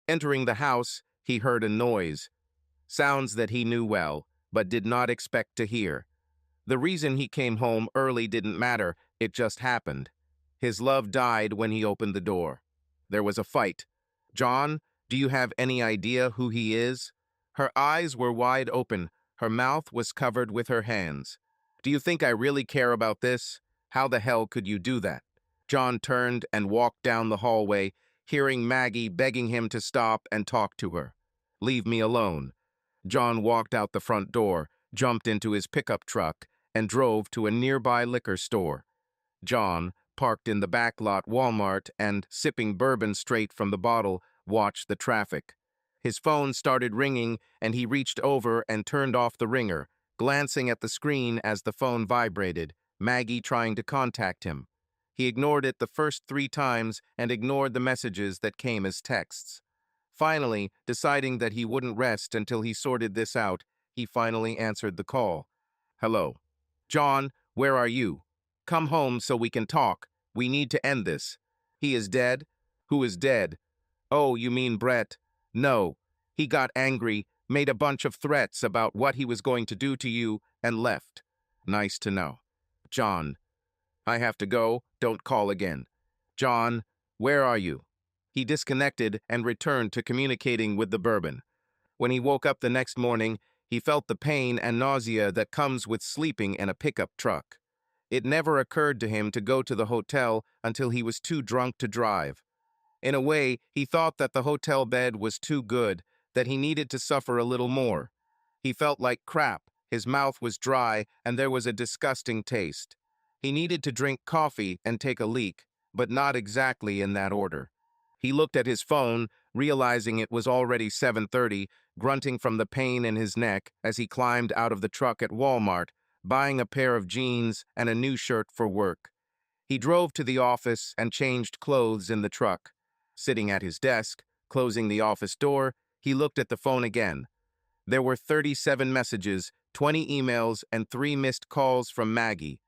Entering the house, he heard a noise, sounds that he knew well, but did not expect to hear. The reason he came home early didn't matter, it just happened. His love died when he opened the door. There was a fight. "John, do you have any idea who he is?" Her eyes were wide open, her mouth was covered with her hands. "Do you think I really care about this? How the hell could you do that?" John turned and walked down the hallway, hearing Maggie begging him to stop and talk to her. "Leave me alone." John walked out the front door, jumped into his pickup truck, and drove to a nearby liquor store. John, parked in the backlot Walmart and sipping bourbon straight from the bottle, watched the traffic. His phone started ringing, and he reached over and turned off the ringer, glancing at the screen as the phone vibrated, Maggie trying to contact him. He ignored it the first 3 times and ignored the messages that came as texts. Finally, deciding that he wouldn't rest until he sorted this out, he finally answered the call. "Hello. John, where are you? Come home so we can talk. We need to end this." "He is dead?" "Who is dead?" "Oh, you mean Brett?" "No. He got angry, made a bunch of threats about what he was going to do to you, and left." "Nice to know." "John, I have to go. Don't call again." "John, where are you?" He disconnected and returned to communicating with the bourbon. When he woke up the next morning, he felt the pain and nausea that comes with sleeping in a pickup truck. It never occurred to him to go to the hotel until he was too drunk to drive. In a way, he thought that the hotel bed was too good, that he needed to suffer a little more. He felt like crap, his mouth was dry, and there was a disgusting taste. He needed to drink coffee and take a leak, but not exactly in that order. He looked at his phone, realizing it was already 7:30, grunting from the pain in his neck as he climbed out of the truck at Walmart, buying a pair of jeans and a new shirt for work. He drove to the office and changed clothes in the truck. Sitting at his desk, closing the office door, he looked at the phone again. There were 37 messages, 20 emails, and 3 missed calls from Maggie.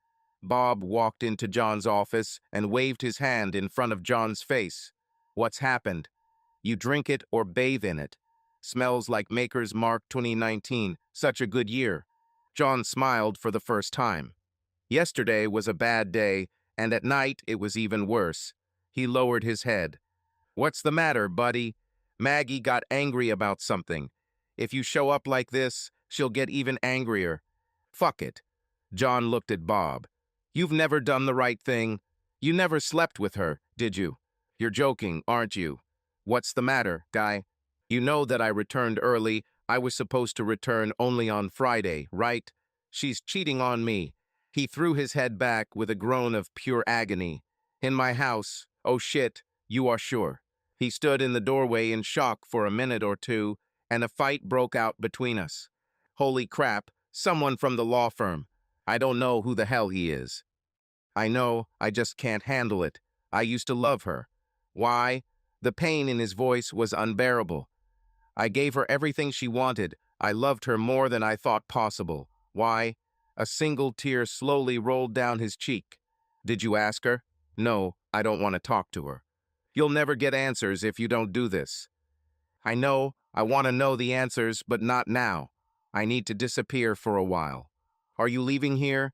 Bob walked into John's office and waved his hand in front of John's face. "What's happened?" "You drink it or bathe in it. Smells like Maker's Mark 2019. Such a good year." John smiled for the first time. Yesterday was a bad day, and at night it was even worse. He lowered his head. "What's the matter, buddy?" "Maggie got angry about something. If you show up like this, she'll get even angrier." "Fuck it." John looked at Bob. "You've never done the right thing. You never slept with her, did you? You're joking, aren't you?" "What's the matter, guy?" "You know that I returned early. I was supposed to return only on Friday, right? She's cheating on me." He threw his head back with a groan of pure agony. "In my house? Oh shit, you are sure?" He stood in the doorway in shock for a minute or two, and a fight broke out between us. "Holy crap, someone from the law firm. I don't know who the hell he is." "I know, I just can't handle it. I used to love her." "Why?" The pain in his voice was unbearable. "I gave her everything she wanted. I loved her more than I thought possible." "Why?" A single tear slowly rolled down his cheek. "Did you ask her?" "No, I don't want to talk to her." "You'll never get answers if you don't do this." "I know, I want to know the answers, but not now. I need to disappear for a while." "Are you leaving here?"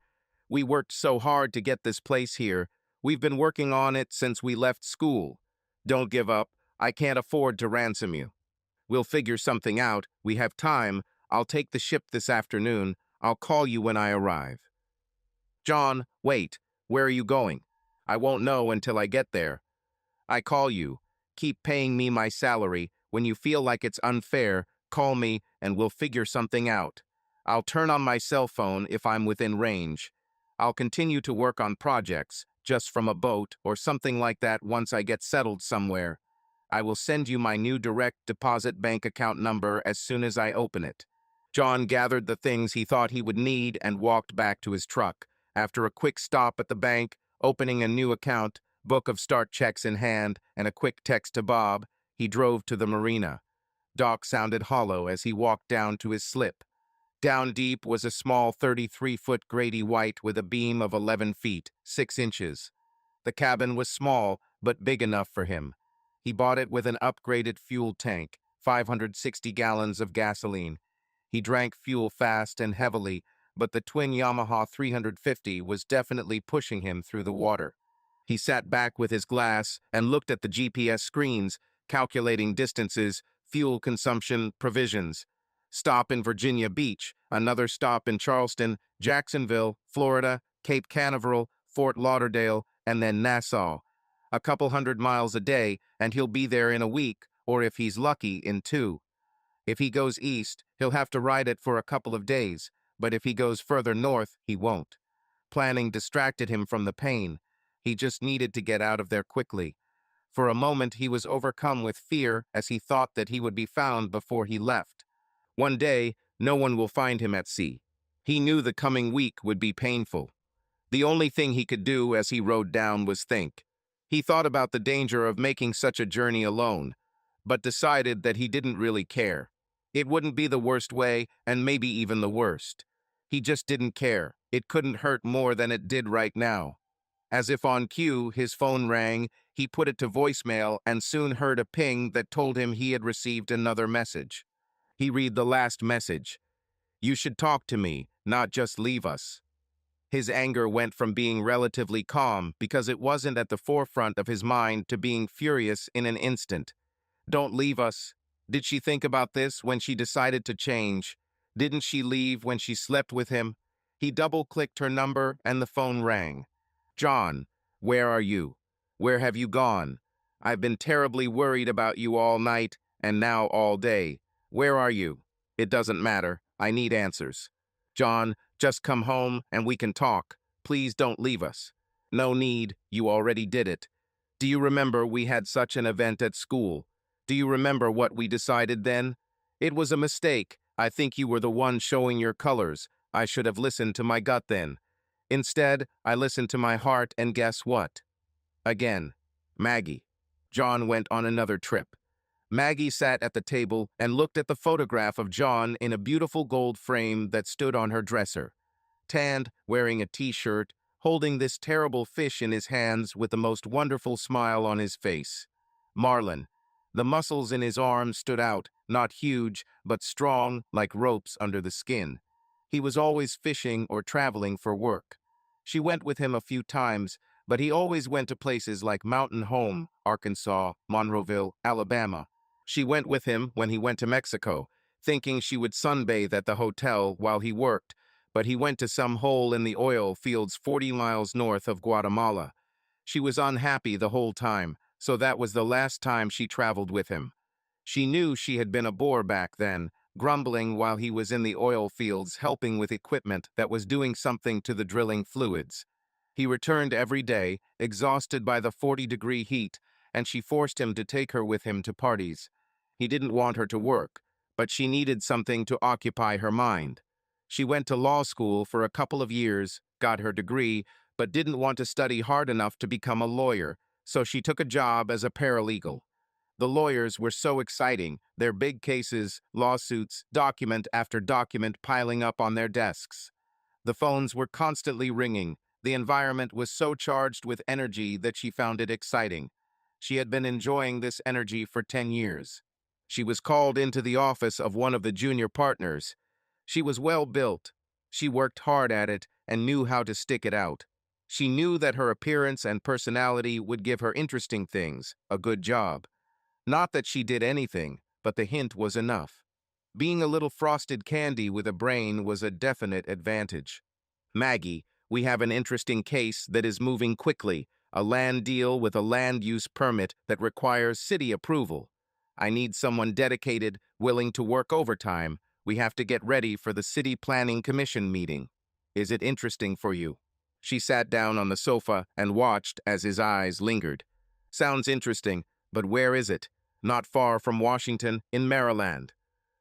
"We worked so hard to get this place here. We've been working on it since we left school." "Don't give up. I can't afford to ransom you." "We'll figure something out. We have time. I'll take the ship this afternoon. I'll call you when I arrive." "John, wait. Where are you going?" "I won't know until I get there." "I call you. Keep paying me my salary. When you feel like it's unfair, call me and we'll figure something out. I'll turn on my cell phone if I'm within range. I'll continue to work on projects, just from a boat or something like that once I get settled somewhere. I will send you my new direct deposit bank account number as soon as I open it." John gathered the things he thought he would need and walked back to his truck. After a quick stop at the bank, opening a new account, book of start checks in hand, and a quick text to Bob, he drove to the marina. Dock sounded hollow as he walked down to his slip. Down deep was a small 33-foot Grady White with a beam of 11 feet, 6 inches. The cabin was small, but big enough for him. He bought it with an upgraded fuel tank, 560 gallons of gasoline. He drank fuel fast and heavily, but the twin Yamaha 350 was definitely pushing him through the water. He sat back with his glass and looked at the GPS screens, calculating distances, fuel consumption, provisions. Stop in Virginia Beach, another stop in Charleston, Jacksonville, Florida, Cape Canaveral, Fort Lauderdale, and then Nassau. A couple hundred miles a day, and he'll be there in a week, or if he's lucky, in 2. If he goes east, he'll have to ride it for a couple of days, but if he goes further north, he won't. Planning distracted him from the pain. He just needed to get out of there quickly. For a moment, he was overcome with fear as he thought that he would be found before he left. One day, no one will find him at sea. He knew the coming week would be painful. The only thing he could do as he rode down was think. He thought about the danger of making such a journey alone, but decided that he didn't really care. It wouldn't be the worst way, and maybe even the worst. He just didn't care. It couldn't hurt more than it did right now. As if on cue, his phone rang, he put it to voicemail and soon heard a ping that told him he had received another message. He read the last message. "You should talk to me, not just leave us." His anger went from being relatively calm because it wasn't at the forefront of his mind to being furious in an instant. Don't leave us. Did she think about this when she decided to change? Didn't she leave when she slept with him? He double-clicked her number and the phone rang. "John, where are you? Where have you gone? I've been terribly worried about you all night and now all day. Where are you? It doesn't matter. I need answers. John, just come home and we can talk. Please don't leave us." "No need. You already did it. Do you remember we had such an event at school? Do you remember what we decided then? It was a mistake. I think you were the one showing your colors. I should have listened to my gut then. Instead, I listened to my heart, and guess what?" Again, Maggie. John went on another trip. Maggie sat at the table and looked at the photograph of John in a beautiful gold frame that stood on her dresser. Tanned, wearing a t-shirt, holding this terrible fish in his hands with the most wonderful smile on his face. Marlin. The muscles in his arms stood out, not huge, but strong, like ropes under the skin. He was always fishing or traveling for work. She went with him a few times, but he always went to places like Mountain Home, Arkansas, Monroeville, Alabama. She went with him when he went to Mexico, thinking she would sunbathe at the hotel while he worked, but he went to some hole in the oil fields 40 miles north of Guatemala. She was unhappy the whole time, so that was the last time she traveled with him. She knew she had been a bore back then, grumbling while he was in the oil fields helping with equipment that was doing something to the drilling fluids. He returned every day, exhausted by the 40-degree heat, and she forced him to take her with him to parties. He didn't want her to work, but she needed something to occupy her mind. She went to law school for a couple of years, got her degree, but didn't want to study hard enough to become a lawyer, so she took a job as a paralegal. The lawyers were so exciting, their big cases, lawsuits, document after document piling up on their desks. The phones were constantly ringing. The environment was so charged with energy that she found it exciting. She had been enjoying this energy for 10 years. She was called into the office of one of the junior partners. She was well built. She worked hard at it and knew how to stick it out. She knew that her appearance and personality would give her interesting things, a good job. Not that she did anything, but the hint was enough. Being a little frosted candy with a brain was a definite advantage. "Maggie, we have an interesting case that is moving quickly, a land deal with a land use permit that requires city approval. I need someone dedicated, willing to work overtime. We have to get ready for the City Planning Commission meeting. Is it interesting for you?" She sat down on the sofa and watched as his eyes lingered. "Sounds interesting, but where is it?" "Not far from Washington, in Maryland.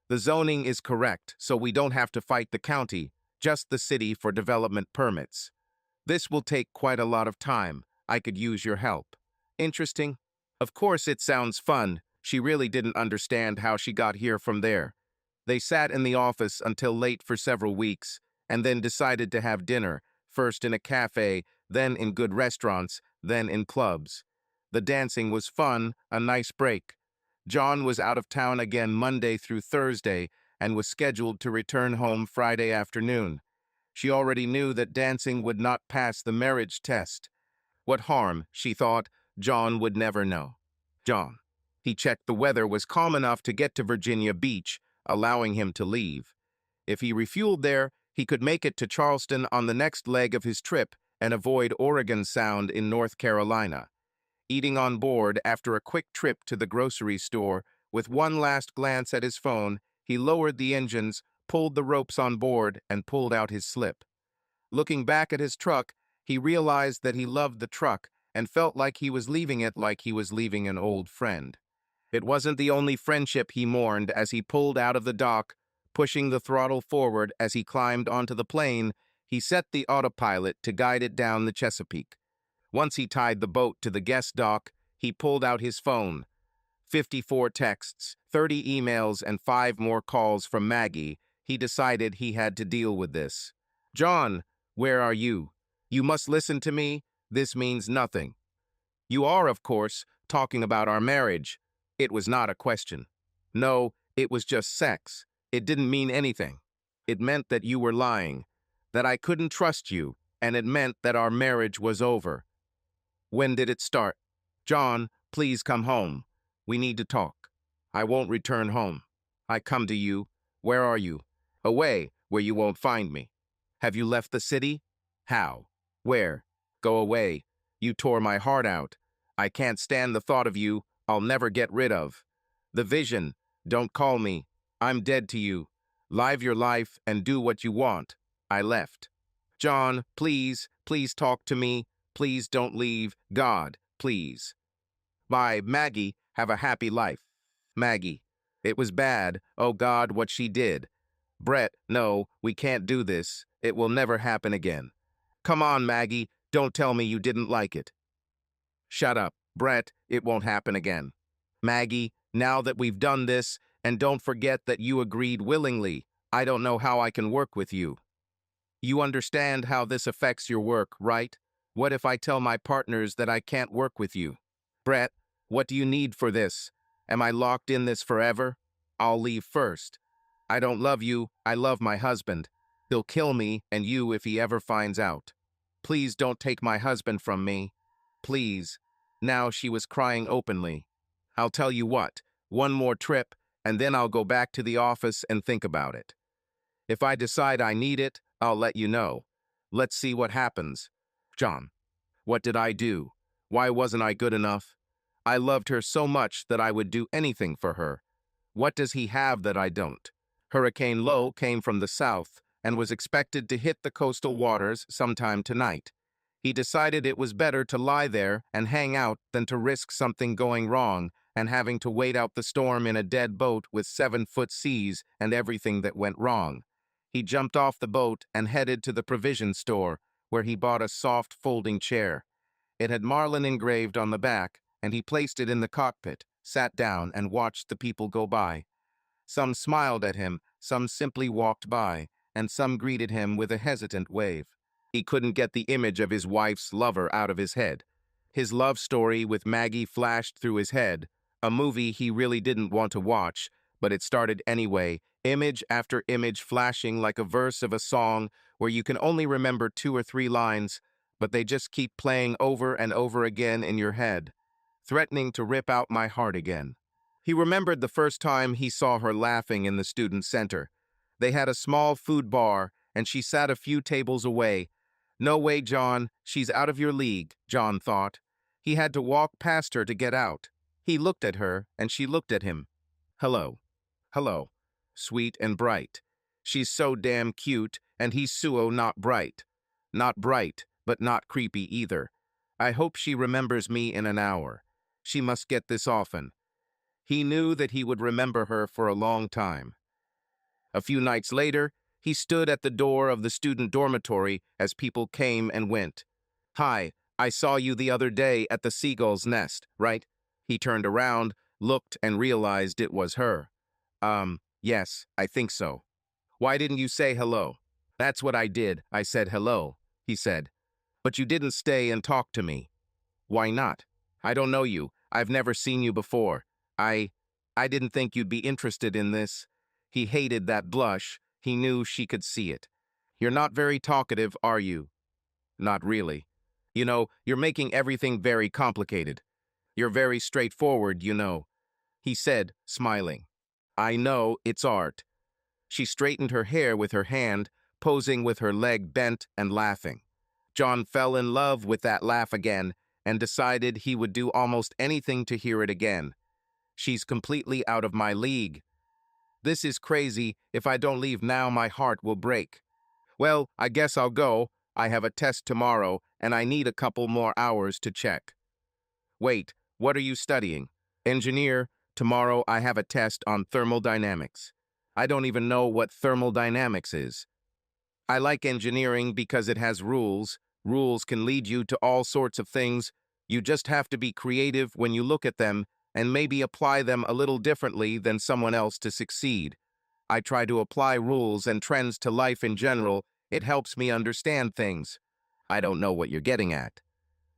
The zoning is correct, so we don't have to fight the county, just the city for development permits. This will take quite a lot of time. I could use your help." "Interesting?" Of course it sounds fun. She really didn't understand how she got here from there. They sat in the office until late for several weeks, and then decided to have dinner, first in a cafe, then in good restaurants, then in clubs. The dancing was fun, a nice break. John was out of town again Monday through Thursday and was scheduled to return home Friday afternoon. She already knew that dancing would not pass the marriage test. What harm, she thought, John would never know. John. He checked the weather was calm enough to get to Virginia Beach, allowing him to leave. If he refueled there, he could make it to Charleston on the next leg of his trip and avoid Oregon Sound in North Carolina. Eating on board after a quick trip to the grocery store, with one last glance at his phone, he lowered the engines, pulled the ropes on board, and pulled out his slip. Looking back at his truck, he realized that he loved the truck and felt like he was leaving it like he was leaving an old friend. It wasn't the only friendship he mourned as he pulled out of the dock. Pushing the throttle forward as he climbed onto the plane, he set the autopilot to guide it down the Chesapeake. Once he tied the boat to the guest dock, he pulled out his phone. 54 texts, 30 emails, and 5 more calls from Maggie. He decided he had to deal with this. John, where are you? You must listen to me. This means nothing. You are, of course, talking about our marriage. It was not a question. No, it was just sex. It didn't mean anything. It meant that you were lying, that I couldn't trust you, and it meant that our marriage was over. When did it start? John, please come home. We need to talk. I won't return home. I come to you. Where are you? Away, where you won't find me. Have you left the city? How? Where? Go away. You tore my heart out. I can't stand the thought of you. I'll never get rid of. The vision. Don't call me. I'm dead to you. Live your life and do what you want. I left. John, please, please talk to me. Please don't leave. God, please. Bye, Maggie. Have a happy life. Maggie. It was bad. Oh God, what she did. Brett, no, we can't do this. It will never happen again. Come on, Maggie. Don't tell me you didn't like it. Shut up, Brett. It won't happen again. Maggie, now that we've done this, and don't forget that you agreed willingly, I don't know how I can work with you. You understand how this affects your work, right? What if I tell my partners that I can't work with you? Brett, what do you need for this? Am I locked in this forever? I'll leave first. I don't love you, I love my husband. He'll kill me and you if he ever finds out. Please don't take my husband from me. Please. Now she was crying openly. I'll tell you what, one more trip, and then I'll go back to the office and think about it. If I decide I need it, I'll let you know. Let's see what happens. John, what did I do? Why wasn't I good enough? I loved her so much that I would do anything for her. What does he have that I don't? Hurricane Low came from the south and was expected to hit the coastal waters sometime tonight. He decided it was better to lie there and hang out than to risk something going wrong and having to wait out the storm in a dead boat with 7-foot seas and everything that went wrong. He jumped off the boat and headed to the provision store, where he bought a soft folding chair. It had Marlin engraved on the back, and he placed it in the cockpit, sat down, and watched the people go by. Some smiled at him, some simply walked by, and some greeted him with a hesitant wave. He couldn't get the image of his wife's lover out of his head. His love story with Maggie flashed through his head, a movie he really didn't want to watch, but it started anyway, image after image flashing like a verse of a song where you can only remember 2 or 3 lines, but they just keep playing over and over again in your head, threatening to rip out my heart again. He remembered the first time he saw her laughing in the student center. They had a small food bar, and she sat a few tables away. No way, John, she's out of your league, John thought. He had to walk past her to get out. He looked at her, and she looked at him. Hello. Hello. Sweet and bright. She's so damn cute, and he's suo not bright. Not bright, but not creepy either. I hope she remembers me in an hour. She must get this often. He knew that he would remember her for a long time. A few nights later, he stood at the door of the student dormitory as people came and went. Hi, I saw you the other day at the Seagull's Nest, right? He turned around, looked, and realized it was her. Yes, I think so. Why didn't you say hello? That's what I did. I said hello, he said. But you didn't stay and talk to me. Why not? I don't know you. I've never seen you before. I... I didn't think you'd be interested in this. He hated that blush. He knew she could see it. You're not very talkative, are you? Not really. You know, you're making everything very complicated. You're very straightforward, you know, he said, smiling. I know, it's art. She straightened her hair with her hand, posing with her leg bent and laughing. John fell in love with that laugh again and decided he would do almost anything to hear it again. She's completely out of my league. This is crazy. If I don't leave now, my heart will break. Well, I guess I'll go. I have a test tomorrow, and I need a couple more hours to check. Wait, what are you studying? Engineer, tomorrow I have a test on thermodynamics. I don't even know what thermodynamics is. I like engineering because it has rules. Rules can lead you to all sorts of things. You just have to be creative when you look at them and maybe apply them a little differently than someone else to succeed. I try to apply rules and trends to life in general. It helps me understand things. I don't know what you're getting at.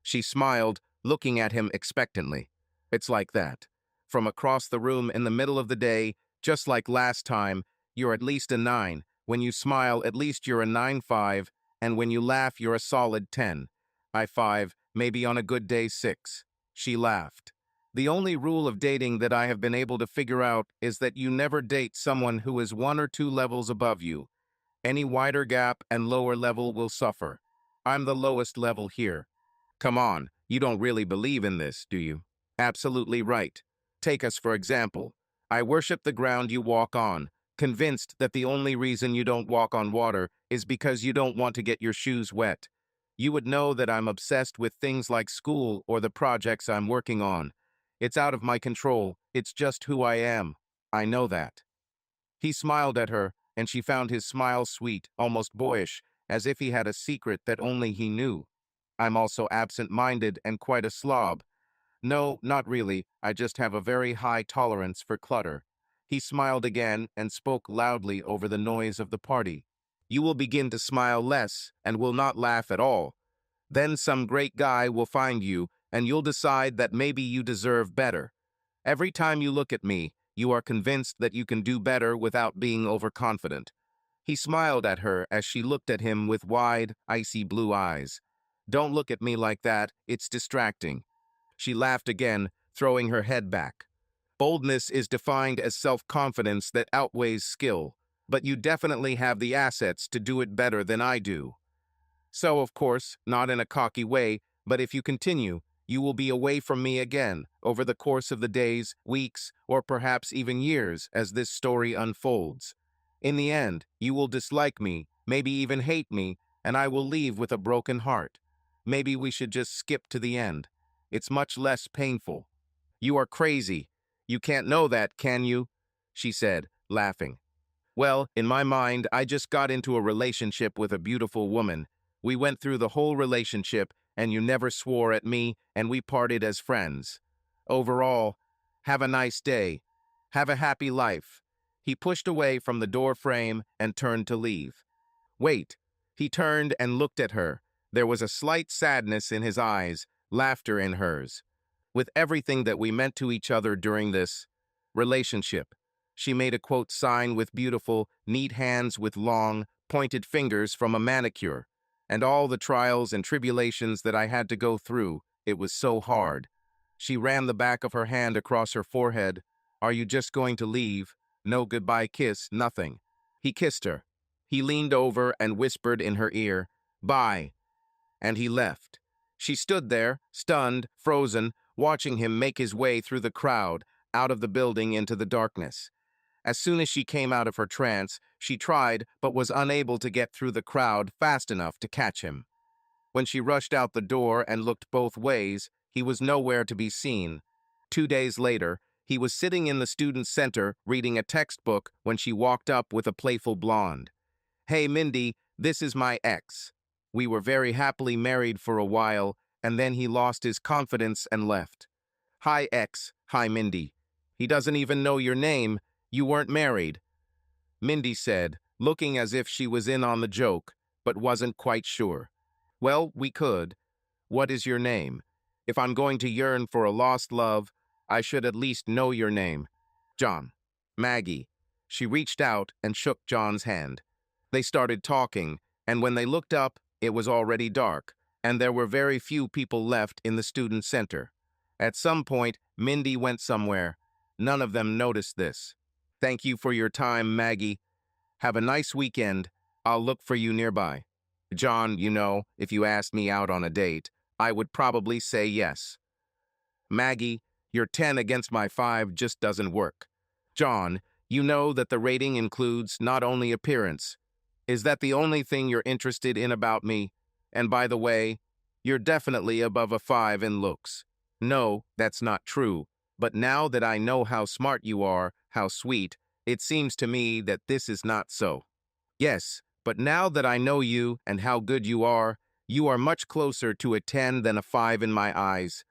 She smiled, looking at him expectantly. It's like that. From across the room in the middle of the day, just like last time, you're at least a 9. When you smile, at least you're a 9.5, and when you laugh, you're a solid 10. I 5, maybe on a good day 6. She laughed. The only rule of dating that I have been able to figure out is that you never date someone who is 1 or 2 levels above you. Any wider gap and lower level will suffer. I'm the lowest level here. Come on, you don't really believe in this, do you? Absolutely right. Take us for example. I worship the ground you walk on, convinced that the only reason you don't walk on water is because you don't want to get your shoes wet. You would know that I'm obsessed with things like school or the projects I'm working on. It's out of my control. It's just who I am. I know that. He smiled at her, and she found his smile sweet, almost boyish, as if he had a secret that only he knew. I'm also absent-minded and quite a slob. No, not really. I just have a very high tolerance for clutter. He smiled again and spoke loudly over the noise of the party. You will begin to smile less and will not laugh at all. Then some great guy will find you, and you'll decide that maybe you deserve better. Every time you look at me, you are convinced that you can do better without being overconfident. He smiled at her as she looked at him with wide, icy blue eyes. Don't look at me like that, it's distracting. She laughed again, throwing her head back. Boldness is defined as self-confidence that outweighs skill, but you definitely have the assets to do it better than I do. So, of course, not in a cocky way, but if you continue, you will be away from me again over the course of the days, weeks, or perhaps even years as this story unfolds. In the end, you will dislike me, maybe even hate me, and I will leave with a broken heart. Maybe we should just skip to the end. It's much less painful. You are crazy. You can't know that, can you? She said, laughing. Well, in my mind, I just got into a relationship with a beautiful woman. We went through the whole relationship, and you never swore at me, and we parted as friends. Overall, have a nice day. Have a happy life. He pushed away from the door frame and turned to leave. Wait. He turned and looked at her. There was a slight sadness in his eyes, laughter in hers. With everything that we meant to each other during this relationship, she made a quote sign with beautiful, neat hands with long, pointed fingers from a manicure, and all the trials and tribulations that I had to go through, it was so hard. She ran the back of her hand across her forehead. Are you just going to leave? No goodbye kiss, nothing. He kissed her. He leaned over and whispered in her ear, bye, and he left. She stood there, stunned, frozen, watching him make his way through the crowd, out of the building into the darkness. As soon as she came out of her trance, she tried but was unable to get through the crowd fast enough to catch him. When she rushed out the door and looked both ways, he was nowhere to be seen. 2 days later, he was sitting in the student center reading a textbook when she walked up with a playful blonde. Hey, Mindy, this is my ex. We were very happily married for a while, and then he lost his confidence and left. Hi, ex. Hi, Mindy. He doesn't even know your name. You weren't married, Mindy said, looking as if she was in on the joke, but wasn't quite sure. Well, we could. What is your name? If I'm going to yearn for a lost love, I should at least know your name. John. Maggie. She reached out and shook John's hand. They started talking, and when they looked up, it was already dark, and there were very few people left in the student center. At some point, Mindy went somewhere. None of them noticed this. Thank you for your time, Maggie. Have a nice weekend. I'll look for you nearby. John, if you asked me out on a date, I would probably say yes. Maggie, your 10 against my 5 just doesn't work. John, you know that the rating includes not only appearance. Is that the only thing you're interested in about me? And by the way, you're definitely above a 5 in looks. No, that's not true. But now that I know how smart you are, how sweet, it seems to me that this is not so. Yes, but now that I know you and how good you are much closer to a 10 than a 5 in my eyes.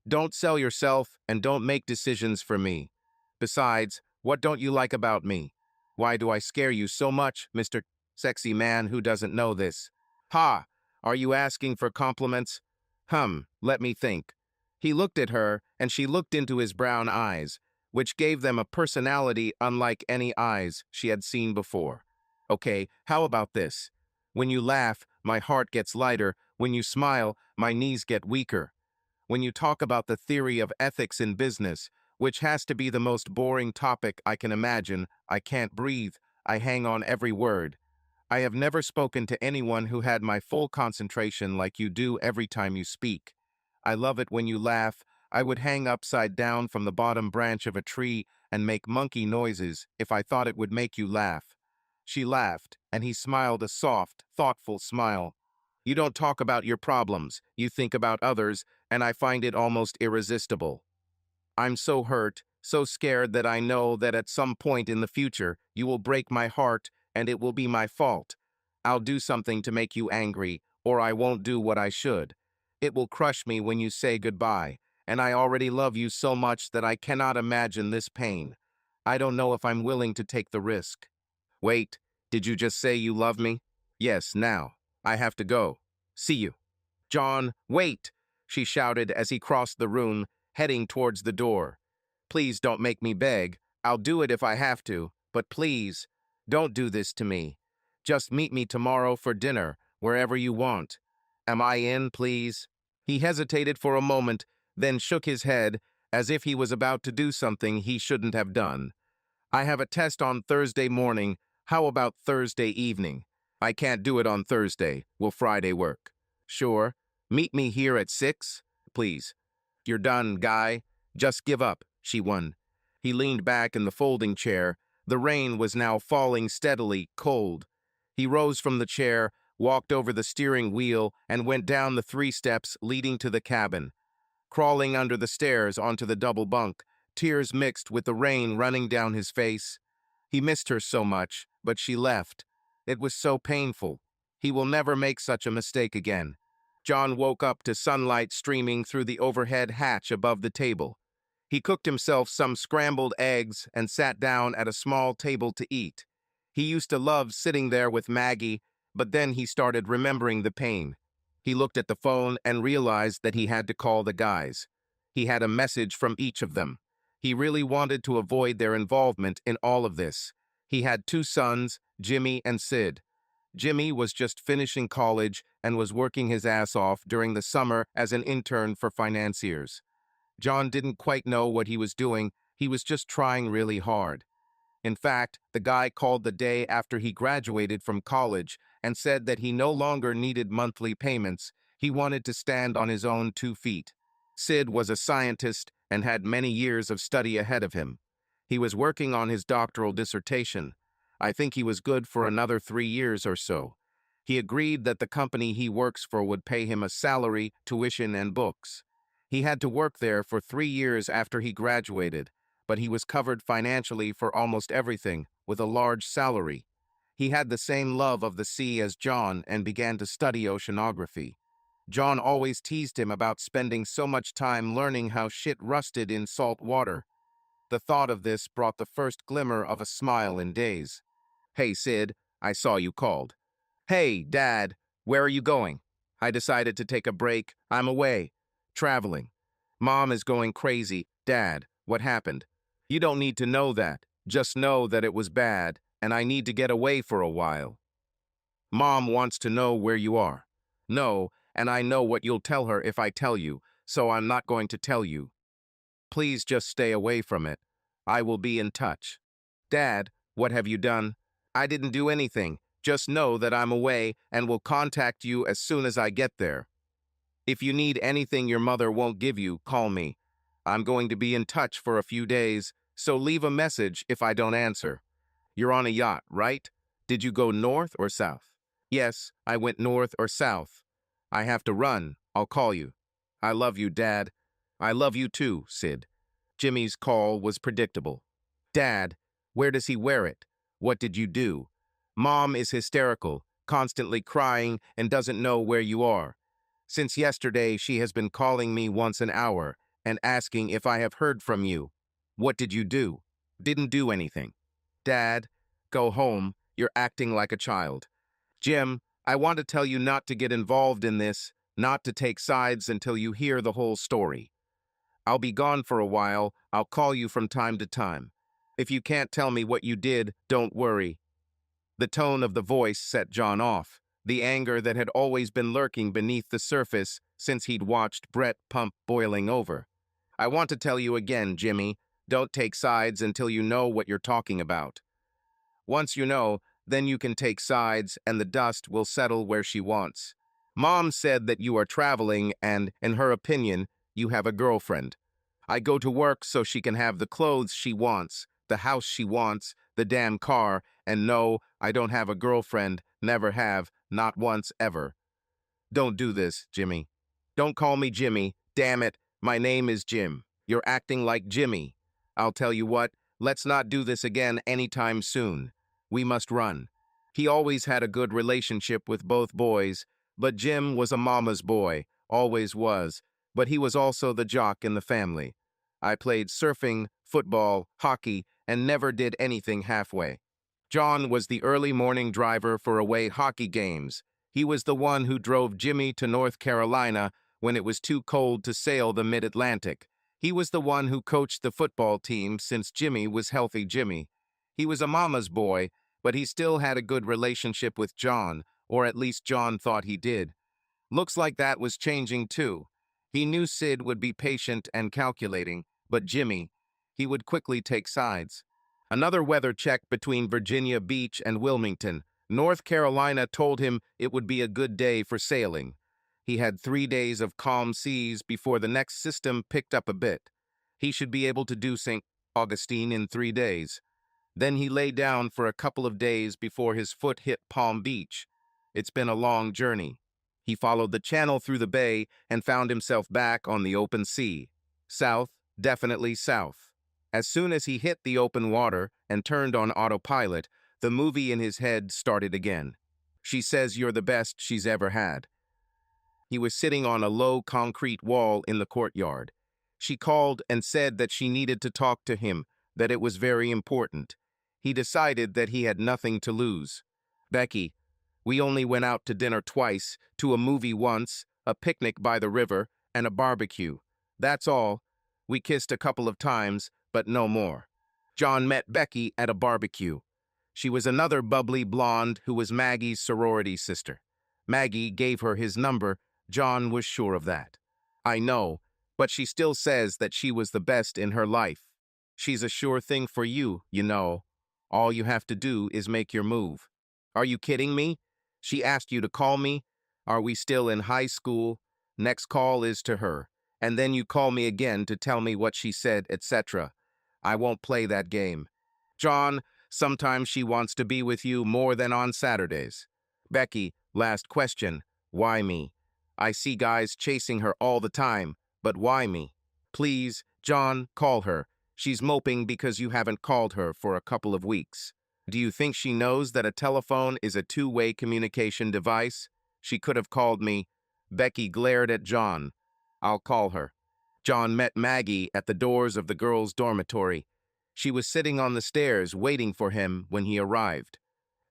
Don't sell yourself and don't make decisions for me. Besides, what don't you like about me? Why do I scare you so much, Mr. Sexy Man who doesn't know this? Ha! Are you asking for compliments? Let me think. He looked at her, and she looked into his brown eyes, which gave them a personality unlike any eyes she had seen before. Okay, how about this? When you laugh, my heart gets lighter. When you smile, my knees get weaker. When you talk about the theory of ethics in business, which has to be the most boring topic I can imagine, I can't breathe. I hang on every word. I have never spoken to anyone who had my full concentration like you do every time you speak. I love it when you laugh. I would hang upside down from the bottom branch of a tree and make monkey noises if I thought it would make you laugh. She laughed, and he smiled a soft, thoughtful smile. You don't talk about your problems, you think about others, and I find it almost irresistible. I'm so hurt, so scared that I know that at some point in the future you will break my heart and it will be my fault. I'll do something to make you angry, or I won't do what I should. It will crush me when you say goodbye, and I already love you so much that I cannot imagine this pain. I don't know if I'm willing to take the risk. Wait, did you just say you love me? Yes, now. I have to go. See you. John, wait! She shouted as he crossed the room, heading towards the door. Please don't make me beg. I'll do it if I have to, but please, don't do this to me. Just meet me tomorrow for dinner, wherever you want. Am I in, please? He hesitated for a moment, then shook his head, as if he was about to do something he shouldn't have done. I have a test on Thursday morning. How about Thursday evening? I can't do it on Thursday. Will Friday work? Sure. Meet me here at 6, please. You're done, guy. Just give up, she won. He leaned back in the folding chair. The rain was now falling steadily, cold. He rose from the chair, walked over the steering wheel, and went down the 3 steps leading to the cabin. Crawling under the stairs onto the double bunk, tears mixed with the rain running down his face. He missed her so much, but she left. It was so painful. He will never make such a mistake again. John woke up to sunlight streaming through the overhead hatch above the table. He cooked himself some scrambled eggs and sat down at a small table to eat. He used to love sitting there with Maggie, but then he started remembering the pain. He looked at the phone and realized that he had to call the guys. He had a message from each of them. He really wanted to avoid their involvement in all of this. He had 2 sons, Jimmy and Sid. Jimmy was just finishing college and was working his ass off during the summer as an intern for financiers. John didn't quite know what he was doing. He was just trying really hard. In fact, the guy called the day after he graduated from college and said that he no longer needed monthly payments. He wanted to stand on his own 2 feet. Sid was a scientist and had many years of study ahead of him. He was working on his doctoral dissertation. I think he was good for another 3 years or so. He agreed that the company he works for would pay him a salary, tuition, and books. He had to work there for 3 years after he graduated, but he was covered financially for almost everything, with a large salary. He had the same love of the sea as John and began to study oceanography. John always teased him about spending so much time learning how shit rusted in salt water. The thought of this brought the first glimmer of a smile in days. Hey, Sid, I saw you called. Hey, Dad, where are you going? I decided to take a break. I'm away. Traveling. Mom is going crazy. Dad, what happened? You don't need to know that. Just know that it was bad, and I need to get away for a while. Mom wants to know where you are. No, and I know what you'll tell her if I tell you, so I'm not going to tell you. Please just stay away from it. I will be in touch. Dad, what have you done? I didn't do anything. Just know that I'm away and will contact you as soon as I get there. If you need anything your mother won't give you, call me. I'm going to be in touch for a few days, so leave a message if I don't answer. You're on a yacht, right? Did you go north or south? Yes, I went north or south. I have to run. I'll call you. I love you, Dad. I love you too, Sid. Jimmy's call was predictable. Dad, where does he wear it? What did you do? Mom is hysterical, constantly crying, and doesn't know where you are. Since yesterday, she has been calling me once an hour and asking if I have heard from you. What did you do? Didn't do anything. Dad, go home. You're acting like a child. Jim, I want to tell you not to get involved in this, not to take sides until you hear the whole story. I'll be gone for a while. I'll call you from time to time. If you can't tell me what you did, don't worry. The tone of the voice set John off, the anger that had always been lurking beneath the surface since he'd watched Brett pump boiling over. I want to tell you again, Jimmy, don't take sides until you know what you're talking about. Once you know, then you can take sides and the dust will settle where she wants. Mom said that you are traveling and, in her opinion, you have a girlfriend. I go to work so she can have the clothes she wants, the house she wants, the damn car, and no, I don't have a girlfriend, never have, not once ever. Don't do this, Jimmy. Don't call me Jimmy, damn it, my name is Jim. You're acting like Jimmy. I'll tell you what, let's not do this again anytime soon. We must run. He always had a good relationship with both boys, but Jim was a mama's boy, always was, but he was also the jock in the family. I played surfing, football, hockey, and never did anything halfway. John was the early morning driver for away hockey games. He was the one who drove Jimmy to North Carolina when it was too cold to sail the mid-Atlantic. He was the one who coached the football team since Jimmy was healthy Jimmy. He was a mama's boy, but he still had a good relationship with John, or at least John thought he did. Looks like that was changing too. He knew Sid would be patient and calculating, but Jimmy, he would quickly take sides. Another weather check between Virginia Beach and Wilmington. North Carolina told him it would be a good day for sailing. He had 3 days of calm seas before the next system picked up a bit. He should be able to do St. Augustine in 3 days. Then he lay down for a couple of days before his foot hit Palm Beach. It's been a long journey. He followed the channel through the bay and found himself back on the open sea. South, definitely south. As soon as he hit the open water and turned on autopilot, the movie in his head started again. She says you're the best she's ever had. He was sitting on a low concrete wall in the courtyard. She called and said that she needed to talk to him, that it was very important. He decided that he had nothing to lose. Becky, we only went out to dinner twice, to a movie once, a picnic by the river, and a barbecue. That's all. We kissed a couple of times, but no more. John met Becky at a barbecue. She was another bubbly blonde who was Maggie's sorority sister. Maggie gave her his number. John was sure of that. I know, but she still says that she was the best in her life. She's a sure thing for you, you know. All you have to do is make your move. Are you kidding me? She asked you to call me? Are we still in high school? Next call is to her, and then you call me again to tell me what she said, etc. I won't play that game. John, sometimes she wants to be with you more than on Saturdays. Becky, last question. Why me? I see guys chasing her all the time, but why me? Please, John, call her. She's moping because you haven't called her for a couple of weeks. Do you think she knows that a telephone is a two-way communication device? She could have called me. Becky glared at John. I'll call her. John met Maggie at the doors of the girls' dormitory. She was sitting on the stairs waiting for him when he arrived.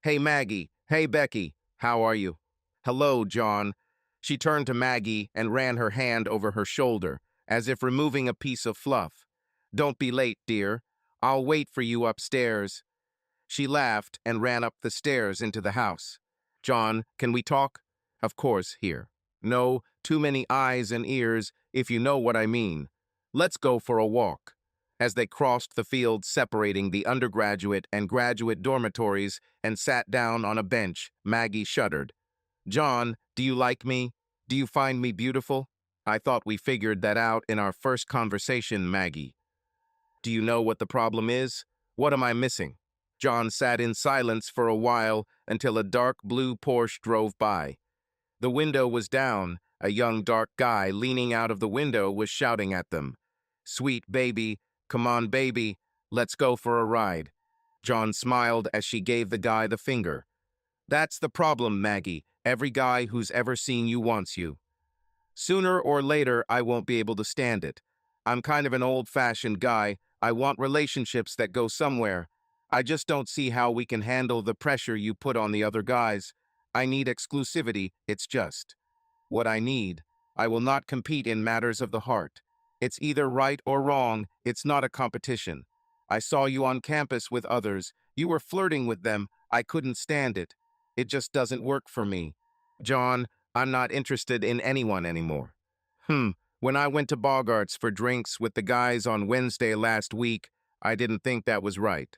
Hey, Maggie. Hey, Becky. How are you? Hello, John. She turned to Maggie and ran her hand over her shoulder, as if removing a piece of fluff. "Don't be late, dear. I'll wait for you upstairs." She laughed and ran up the stairs into the house. "John, can we talk?" "Of course, here." "No, too many eyes and ears, if you know what I mean. Let's go for a walk." As they crossed the field separating the undergraduate and graduate dormitories and sat down on a bench, Maggie shuddered. "John, do you like me? Do you find me beautiful?" "I thought we figured that out in our first conversation, Maggie." "Do you know what the problem is? What am I missing?" John sat in silence for a while until a dark blue Porsche drove by. The window was down. A young dark guy leaning out of the window was shouting at them. "Sweet baby, come on baby, let's go for a ride." John smiled as she gave the guy the finger. "That's the problem, Maggie. Every guy who's ever seen you wants you. Sooner or later, I won't be able to stand it. I'm kind of an old-fashioned guy. I want relationships that go somewhere. I just don't see how we can handle the pressure you put on the other guys. I need exclusivity, it's just what I need. I will not compete in matters of the heart. It's either right or wrong. It's not a competition. I saw you on campus with others. You were flirting with them. I couldn't stand it. It just doesn't work for me. John, I'm not interested in anyone anymore." When I went to Bogart's for drinks with the guys on Wednesday last week, I didn't think that was right.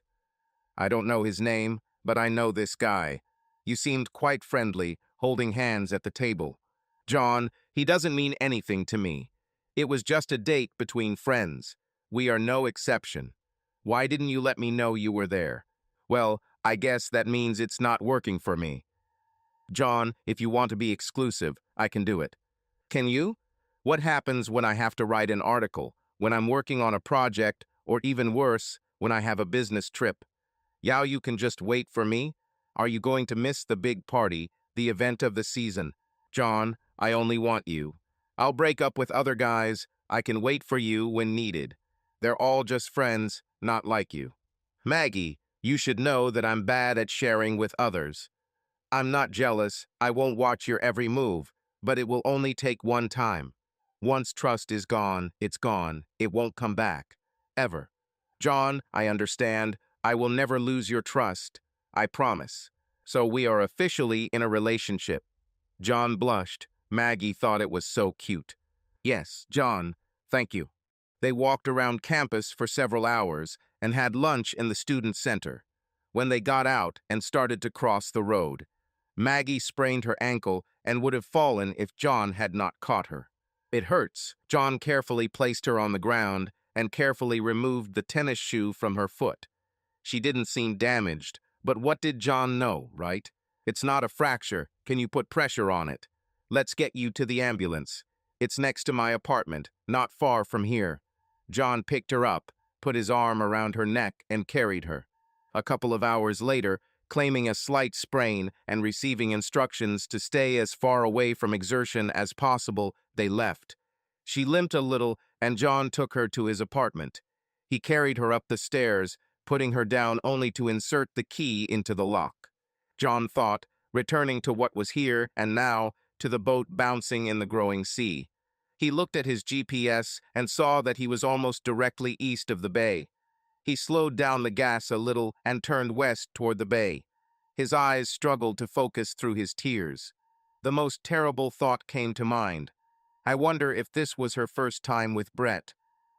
I don't know his name, but I know this guy. You seemed quite friendly, holding hands at the table. John, he doesn't mean anything to me. It was just a date between friends. We are no exception. Why didn't you let me know you were there? Well, I guess that means it's not working for me. John, if you want to be exclusive, I can do it. Can you? What happens when I have to write an article, when I'm working on a project, or even worse, when I have a business trip? Yao, you can just wait for me? Are you going to miss the big party, the event of the season? John, I only want you. I'll break up with other guys. I can wait for you when needed. They're all just friends, not like you. Maggie, you should know that I'm bad at sharing with others. I'm not jealous. I won't watch your every move, but it will only take one time. Once trust is gone, it's gone. It won't come back. Ever. John, I understand. I will never lose your trust. I promise. So we are officially in a relationship. John blushed. Maggie thought it was so cute. Yes, John, thank you. They walked around campus for several hours and had lunch in the student center. When they got out and started to cross the road, Maggie sprained her ankle and would have fallen if John had not caught her. "It hurts." John carefully placed her on the ground and carefully removed the tennis shoe from her foot. She didn't seem damaged, but what did John know, right? "It's not a fracture. Can you put pressure on it? Let's get you to the ambulance. It's next to my apartment, not far from here." John picked her up, put his arm around her neck, and carried her. A couple of hours later, claiming a slight sprain and receiving instructions to stay as far away from exertion as possible, they left. She limped a little, and John took her to his apartment. He carried her up the stairs, putting her down only to insert the key into the lock. John thought, returning to what was here and now, to the boat bouncing in the growing sea. He looked at his GPS and saw that he was almost directly east of the bay. He slowed down the gas a little and turned west toward the bay. His eyes struggled to focus through his tears. The most terrible thought came to mind. I wonder if this was her first time with Brett.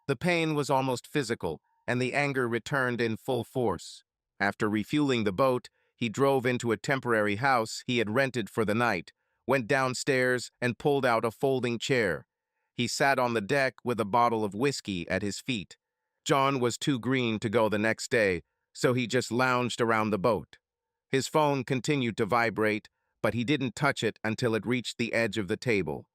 The pain was almost physical, and the anger returned in full force. After refueling the boat, he drove into a temporary house he had rented for the night, went downstairs, and pulled out a folding chair. He sat on the deck with a bottle of whiskey at his feet. John was too green to go the next day, so he just lounged around the boat. His phone continued to vibrate, but he didn't touch it until it reached the edge of the table.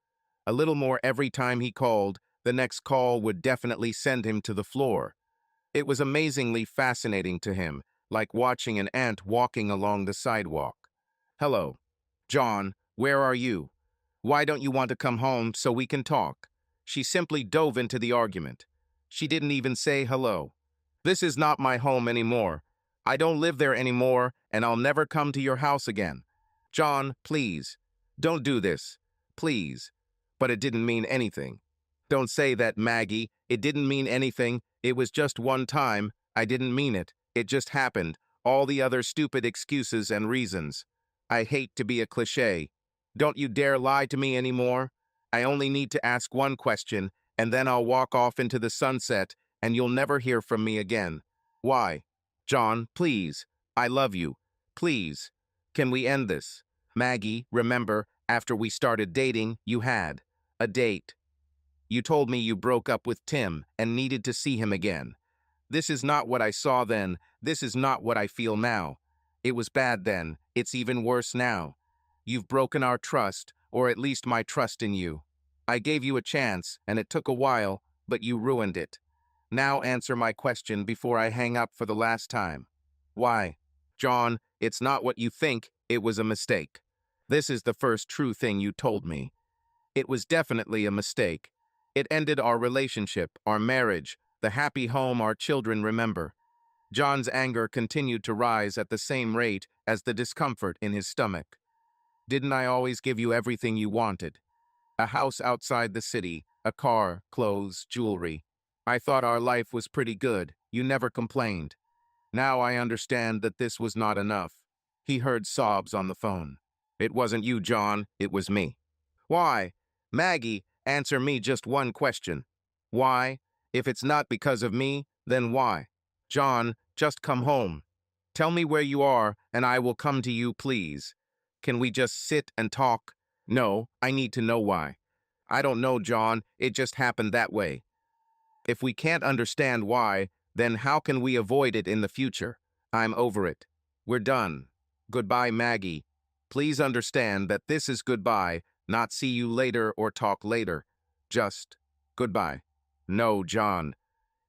A little more every time he called, the next call would definitely send him to the floor. It was amazingly fascinating to him, like watching an ant walking along the sidewalk. "Hello. John, where are you? Why don't you want to come home so we can talk?" She simply dove into the argument. She didn't even say hello. "This is not my home anymore. I don't live there anymore, and I'll never come to your house again. John, please, don't do this. please. But it didn't mean anything. Don't say that, Maggie. It didn't mean anything. It was just one time. I didn't mean it. It just happened. All the other stupid excuses and reasons. I hate to be a cliché. Don't you dare lie to me anymore. I only need to ask one question, and then I'll walk off into the sunset, and you'll never hear from me again. Why? John, please. I love you. Please. Can we end this? Maggie, remember, after we started dating, you had a date. You told me you broke up with Tim and needed to see him again. This is not what I saw then. This is not what I feel now. It was bad then. It's even worse now. You've broken our trust, or at least my trust in you. I gave you a chance, and it took a while, but you ruined it. Now answer my question before I hang up for the last time. Why? John, it's not what you think. It was a mistake. This is the first true thing you told me. It was definitely a mistake. It ended our relationship, our marriage, the happy home our children remember. John's anger continued to rise at the same rate as the discomfort in his stomach. Didn't I always give you everything you wanted? A house outside the city, a car, clothes, jewelry. I thought our life was pretty good. You never complained. Now I understand that this was not enough. He heard sobs on the phone. It wasn't you, John. It was me. Why? Maggie, answer me just one question. Why? If it's not because of me, then why? John, just come home. Tell me where you are, and I will come to you, please. Can we just sit and talk? No, I need to know why. I don't know, John. It just happened that way. If we can't understand why, then how can we avoid it in the future? I'm over it. We're done. Goodbye, Maggie. Please understand that this is goodbye, not see you later or talk later. Just goodbye. No, John.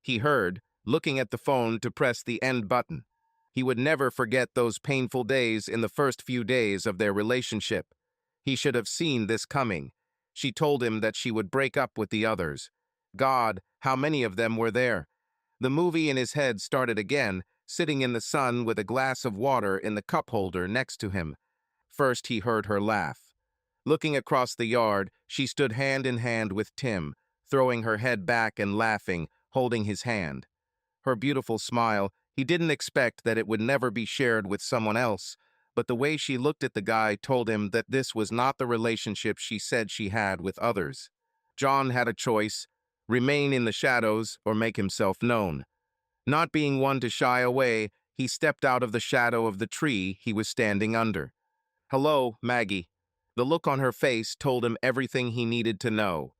He heard, looking at the phone to press the end button. He would never forget those painful days in the first few days of their relationship. He should have seen this coming. She told him that she would break up with the others. God, how many of them were there? The movie in his head started again, sitting in the sun with a glass of water in the cup holder next to him. First he heard her laugh. Looking across the yard, she stood hand in hand with Tim, throwing her head back and laughing, holding his hand. Her beautiful smile, he didn't expect that it would never be shared with someone else, but the way she looked at the guy told him that this was not the relationship she said she had with others. John had a choice: remain in the shadows or make himself known. Not being one to shy away, he stepped out of the shadow of the tree he was standing under. Hello, Maggie. The look on her face told him everything he needed to know.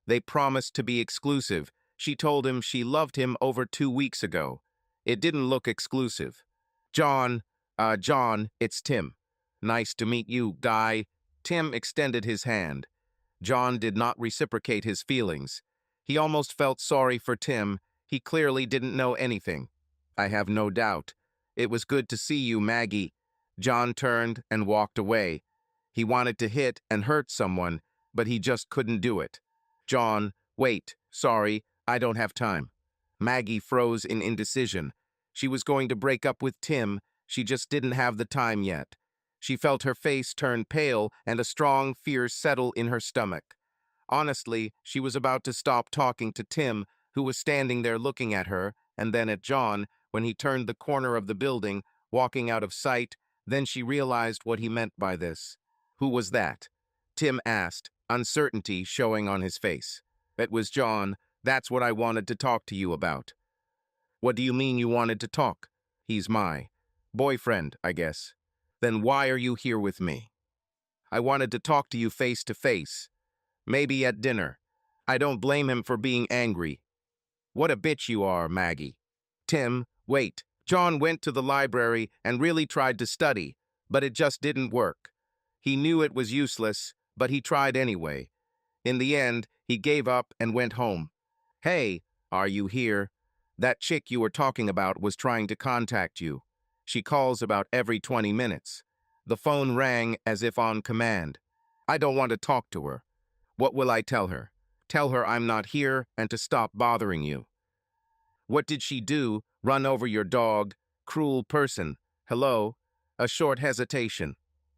They promised to be exclusive. She told him she loved him over 2 weeks ago. It didn't look exclusive. John, it's Tim. Nice to meet you, Guy. Tim extended his hand. John did not reciprocate his feelings. He almost felt sorry for Tim. He clearly didn't know anything. I have no doubt. It was good to see you, Maggie. John turned and walked away. He wanted to hit and hurt someone, but he just couldn't do it. John, wait, sorry, I don't have time. Maggie froze in indecision. She was going to break up with Tim, she just didn't have the time yet. She felt her face turn pale and a strong fear settle in her stomach. Honestly, she was about to stop talking to Tim, who was standing there looking at her, and then at John, when he turned the corner of the building, walking out of sight. Then she realized what he meant by this. Who was that? Tim asked, uncertainty showing on his face. It was John. That's what I wanted to talk to you about. What do you mean you wanted to talk? He's my boyfriend, I guess. Then why are you here with me? I wanted to talk to you face to face. Maybe at dinner. I don't blame him for being angry. What a bitch you are, Maggie. Tim, wait. John went to the library and really tried to study, but it just didn't work. He knew it was useless, but he tried anyway. In the end, he gave up and went home. Hey, are you here? That chick you were talking about was trying to contact you. She calls about every 20 minutes. The phone rang as if on command. I don't want to talk to her. What will I tell her? Tell her I'm not here and to stop bothering you. What did she do? Run over your dog? Cruel person. Hello? A short hesitation.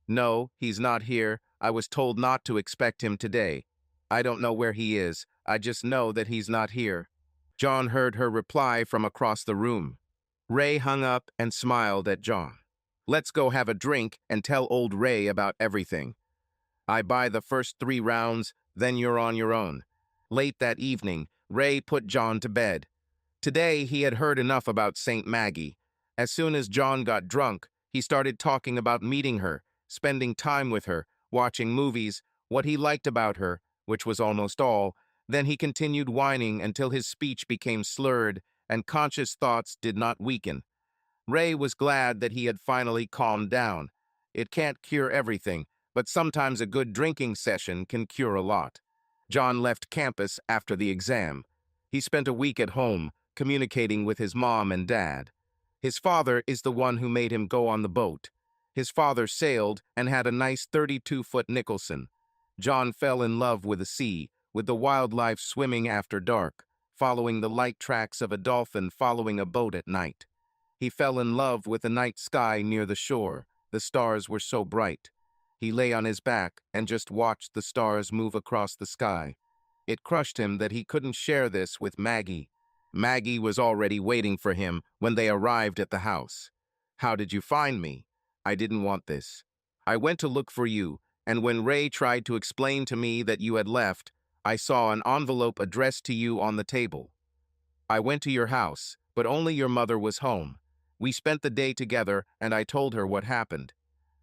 No, he's not here. I was told not to expect him today. I don't know where he is. I just know that he's not here." John heard her reply from across the room. Ray hung up and smiled at John. "Let's go have a drink and tell old Ray about everything. I buy the first 3 rounds, then you're on your own." Late that evening, Ray put John to bed. Today, he had heard enough about St. Maggie. As soon as John got drunk, he started talking about meeting her, spending time with her, watching movies, what he liked about her, which was almost all. Then he continued whining until his speech became slurred and conscious thoughts did not weaken. Ray was glad that he had finally calmed down. It can't cure everything, but sometimes a good drinking session can cure a lot. John left campus after the exam. He spent a week at home, communicating with his mom and dad. His father is the one who made him go on the boat. His father sailed and had a nice 32-foot Nicholson. John fell in love with the sea, with the wildlife swimming after dark, following the light tracks of a dolphin following a boat at night. He fell in love with the night sky near the shore. The stars were so bright. He lay on his back and just watched the stars move across the sky. It crushed him that he couldn't share this with Maggie. Maggie was already waiting for him when they arrived at the house. "How did you find me? I didn't want this. I went to look for you, and when Ray tried to explain to me that you had left, I saw an envelope addressed to you on the table. I went to your house, but only your mother was home. We spent the day together, and I told her what happened.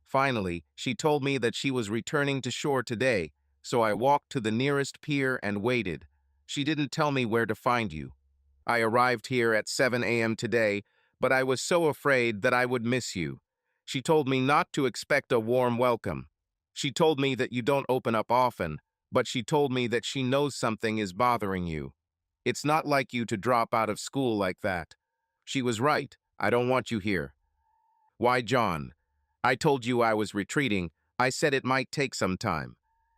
Finally, she told me that she was returning to shore today, so I walked to the nearest pier and waited. She didn't tell me where to find you. I arrived here at 7 a.m. today, but I was so afraid that I would miss you. She told me not to expect a warm welcome. She told me that you don't open up often, but she told me that she knows something is bothering you. It's not like you to drop out of school like that. She was right. I don't want you here." "Why, John? I told you I was retreating. I said it might take some time.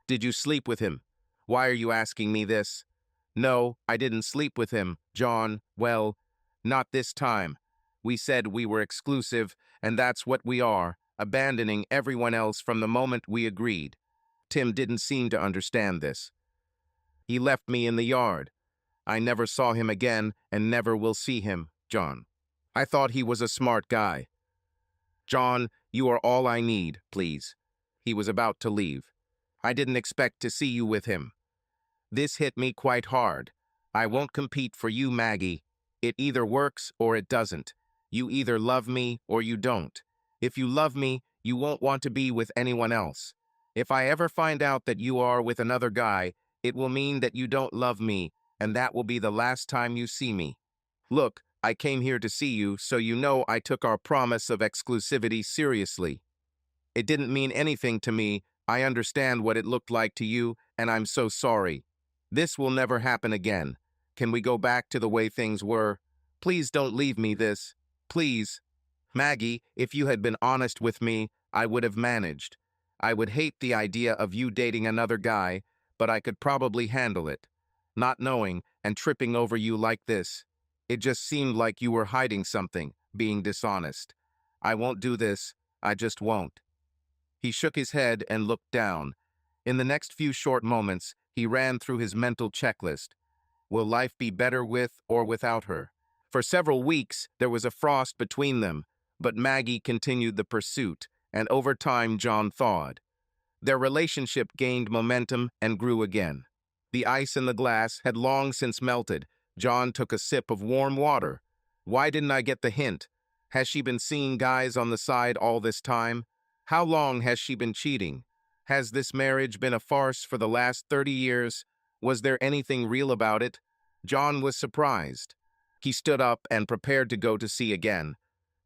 Did you sleep with him? Why are you asking me this?" "No, I didn't sleep with him, John. Well, not this time. We said we were exclusive, and that's what we are, abandoning everyone else from the moment we agreed." Tim didn't seem to understand this. "He left me in the yard. I never saw him again and never will see him, John. I thought he was a smart guy. John, you are all I need, please." He was about to leave. "I didn't expect to see you with him. This hit me quite hard. I won't compete for you, Maggie. It either works or it doesn't. You either love me or you don't. If you love me, you won't want to be with anyone else. If I ever find out that you are with another guy, it will mean that you don't love me, and that will be the last time you see me. Look, I came here to see you, so you know I took our promise of exclusivity seriously. It didn't mean anything to me. I understand what it looked like to you, and I'm so sorry. This will never happen again. Can we go back to the way things were? Please don't leave me this. Please. Maggie, if you had been honest with me, I would have managed. I would hate the idea of you dating another guy, but I could probably handle it. Not knowing and tripping over you like this. It just seemed like you were hiding something, being dishonest. I won't do this. I just won't." He shook his head and looked down. In the next few short moments, he ran through his mental checklist. Will life be better with or without her? For several weeks, there was a frost between them, but Maggie continued the pursuit, and over time John thawed. Their relationship gained momentum and grew again. The ice in the glass had long since melted. John took a sip of warm water. Why didn't I get the hint? Has she been seeing guys on the side all this time? How long has she been cheating? Has this marriage been a farce for the last 30 years? Was there anything real about it? John was surprised. He stood up and prepared to go to sea again.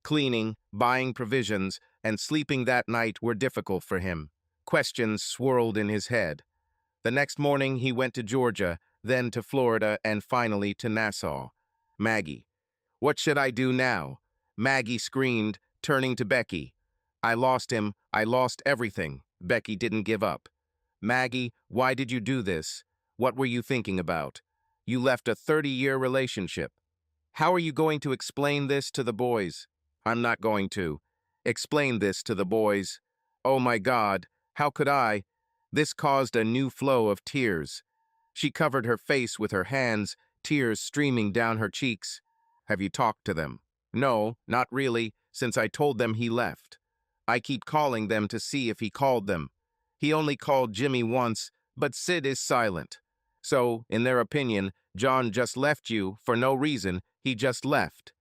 Cleaning, buying provisions, and sleeping that night were difficult for him. Questions swirled in his head. The next morning he went to Georgia, then to Florida, and finally to Nassau. Maggie. "What should I do now?" Maggie screamed, turning to Becky. "I lost him. I lost everything." Becky didn't give up. "Maggie, why did you do this? What were you thinking about? You left a 30-year relationship. How are you going to explain this to the boys?" "I'm not going to. Explain this to the boys. Oh my God, how could I? This caused a new flow of tears. She covered her face with her hands, tears streaming down her cheeks. Have you talked to them? No, not really, since I told them he left. I keep calling them to see if he called them. He only called Jimmy once, but Sid is silent. So, in their opinion, John just left you for no reason, he just left.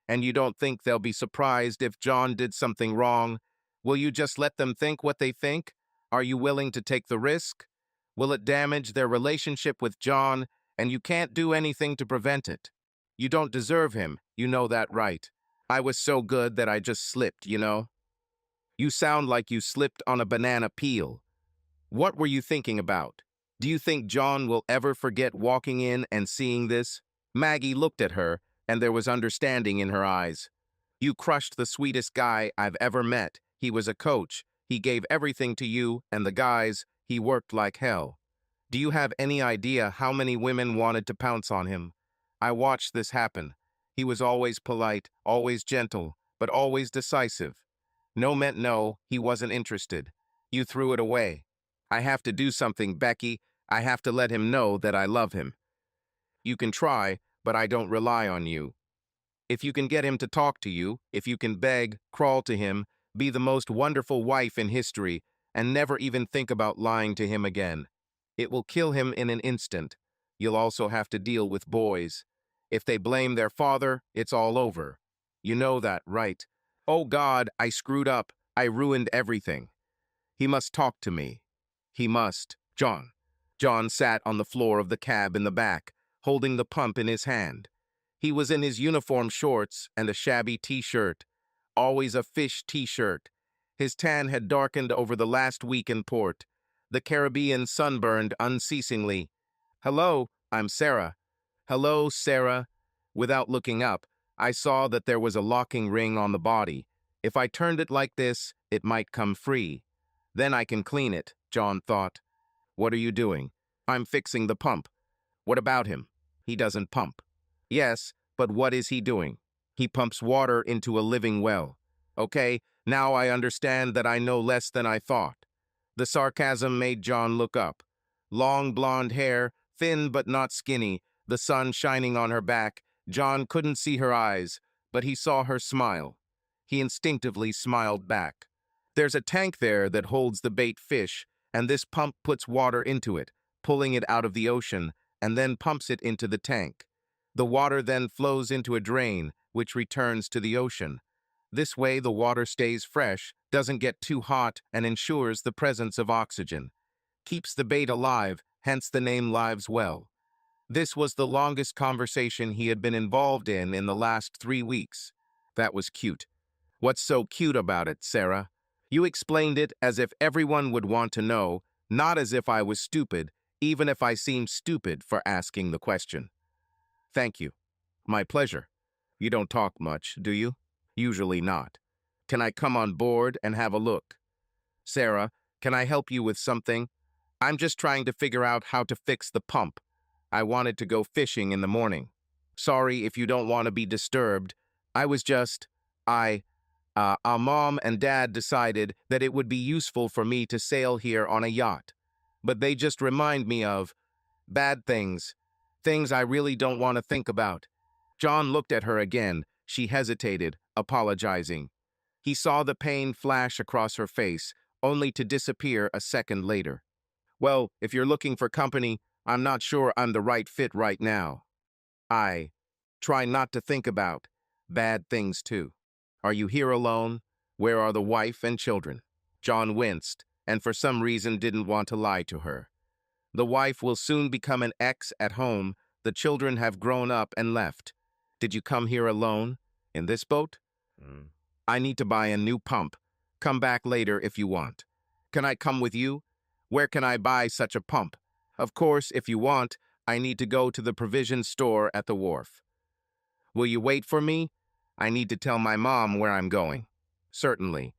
And you don't think they'll be surprised if John did something wrong? Will you just let them think what they think? Are you willing to take the risk? Will it damage their relationship with John, and you can't do anything to prevent it? You don't deserve him, you know that, right? I was so good that I just slipped, you know? You sound like you slipped on a banana peel. What were you thinking about? Do you think John will ever forget walking in and seeing this? Maggie looked at her, and there was understanding in her eyes. You crushed the sweetest guy I've ever met. He was a coach. He gave everything to you and the guys. He worked like hell. Do you have any idea how many women wanted to pounce on him? I watched this happen. He was always polite, always gentle, but always decisive. No meant no, he wasn't interested. You threw it away. I have to do something, Becky. I have to let him know that I love him. You can try, but I don't rely on you. If you can get him to talk to you, if you can beg, crawl to him, be the most wonderful wife in history, and never even think about lying to him again. It will kill him in an instant. You'll also have to deal with boys. If they blame their father, it's all over. You know that, right? Oh God, I screwed up. I ruined everything. He must talk to me. He must. John. John sat on the floor of the cab in the back, holding the pump in his hand. He was in his uniform shorts and a shabby t-shirt, always a fish t-shirt. His tan had darkened over the last week in port. The Caribbean sunburned unceasingly. Hello, I'm Sarah. Hello, Sarah. Without looking up, I saw that there was a locking ring on the body. If I turned it like this, it might come free. Then I can clean it, John thought. What are you doing? I'm fixing the pump. What about him? He doesn't pump. Yes, but what is he doing? He pumps water into a living well. Okay, now I understand that I know less than I thought. The sarcasm made John look up. Long blonde hair, thin but not skinny, the sun shining on her back. John couldn't see her eyes, but he saw her smile. He instinctively smiled back. There's a tank there that holds the bait fish, and this pump puts water into it, pulling it out of the ocean, and then pumps it into the tank. The water then flows into a drain, which returns to the ocean. This way, the water stays fresh, doesn't get too hot, and ensures the presence of oxygen. Keeps the bait alive, hence the name Lives Well. This was the longest conversation he had been involved in the last 3 weeks. That was cute. What's so cute about it, Sarah? You explained it as if everyone would want to know, not as if I was stupid, even if I seemed stupid for asking the question. Thank you. My pleasure. You don't talk much, do you? Usually not. Can I come on board and have a look? Sarah, can I help you with something? I'm just trying to figure out how to fix the pump. I wanted to go fishing in the morning. Sorry if you don't want to be disturbed. I was just... Our mom and dad decided that it would be useful for me to sail here on a yacht. But they just remind me of bad things. Things I really don't want to think about. John looked at her again. She hesitated, apologizing. He saw the pain flash across her face, only to disappear a second later. Well, if you're looking for company, I'm not sure I'm the right fit right now. I try not to think about bad things too. Are you here alone? Where are the wife and children? John winced, and for some reason didn't want to lie to her. The wife will soon become an ex at home. The children have grown up and left. Did you come here alone? In this boat? I need to buy a new pump. Come back later if you want. Can I come with you? Where can I buy such a pump? Of course, if you want, I need to go to the provision store at the wharf. Will you wait for me? I need to tell my mom where I'm going. Certainly.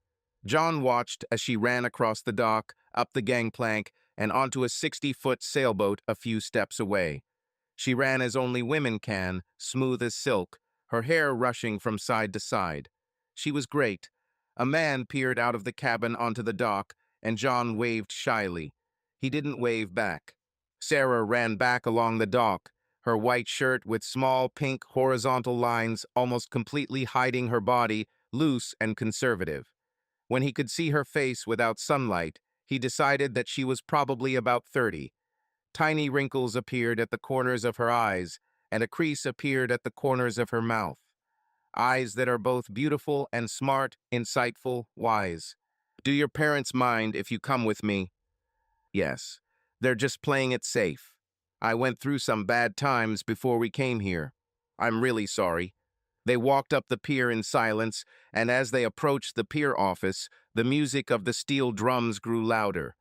John watched as she ran across the dock, up the gangplank, and onto a 60-foot sailboat a few steps away. She ran as only women can, smooth as silk, her hair rushing from side to side. She was great. A man peered out of the cabin onto the dock, and John waved shyly. He didn't wave back. Sarah ran back along the dock, her white shirt with small pink horizontal lines almost completely hiding her body, loose and conservative. When he could see her face without sunlight, he decided that she was probably about 30. Tiny wrinkles appeared at the corners of her eyes, and a crease appeared at the corners of her mouth. Eyes that are both beautiful and smart, insightful, wise. Do your parents mind if you come with me? Yes. They're just playing it safe. I went through some bad times before we came here. I'm really sorry. They walked up the pier in silence, and as they approached the pier office, the music of the steel drums grew louder.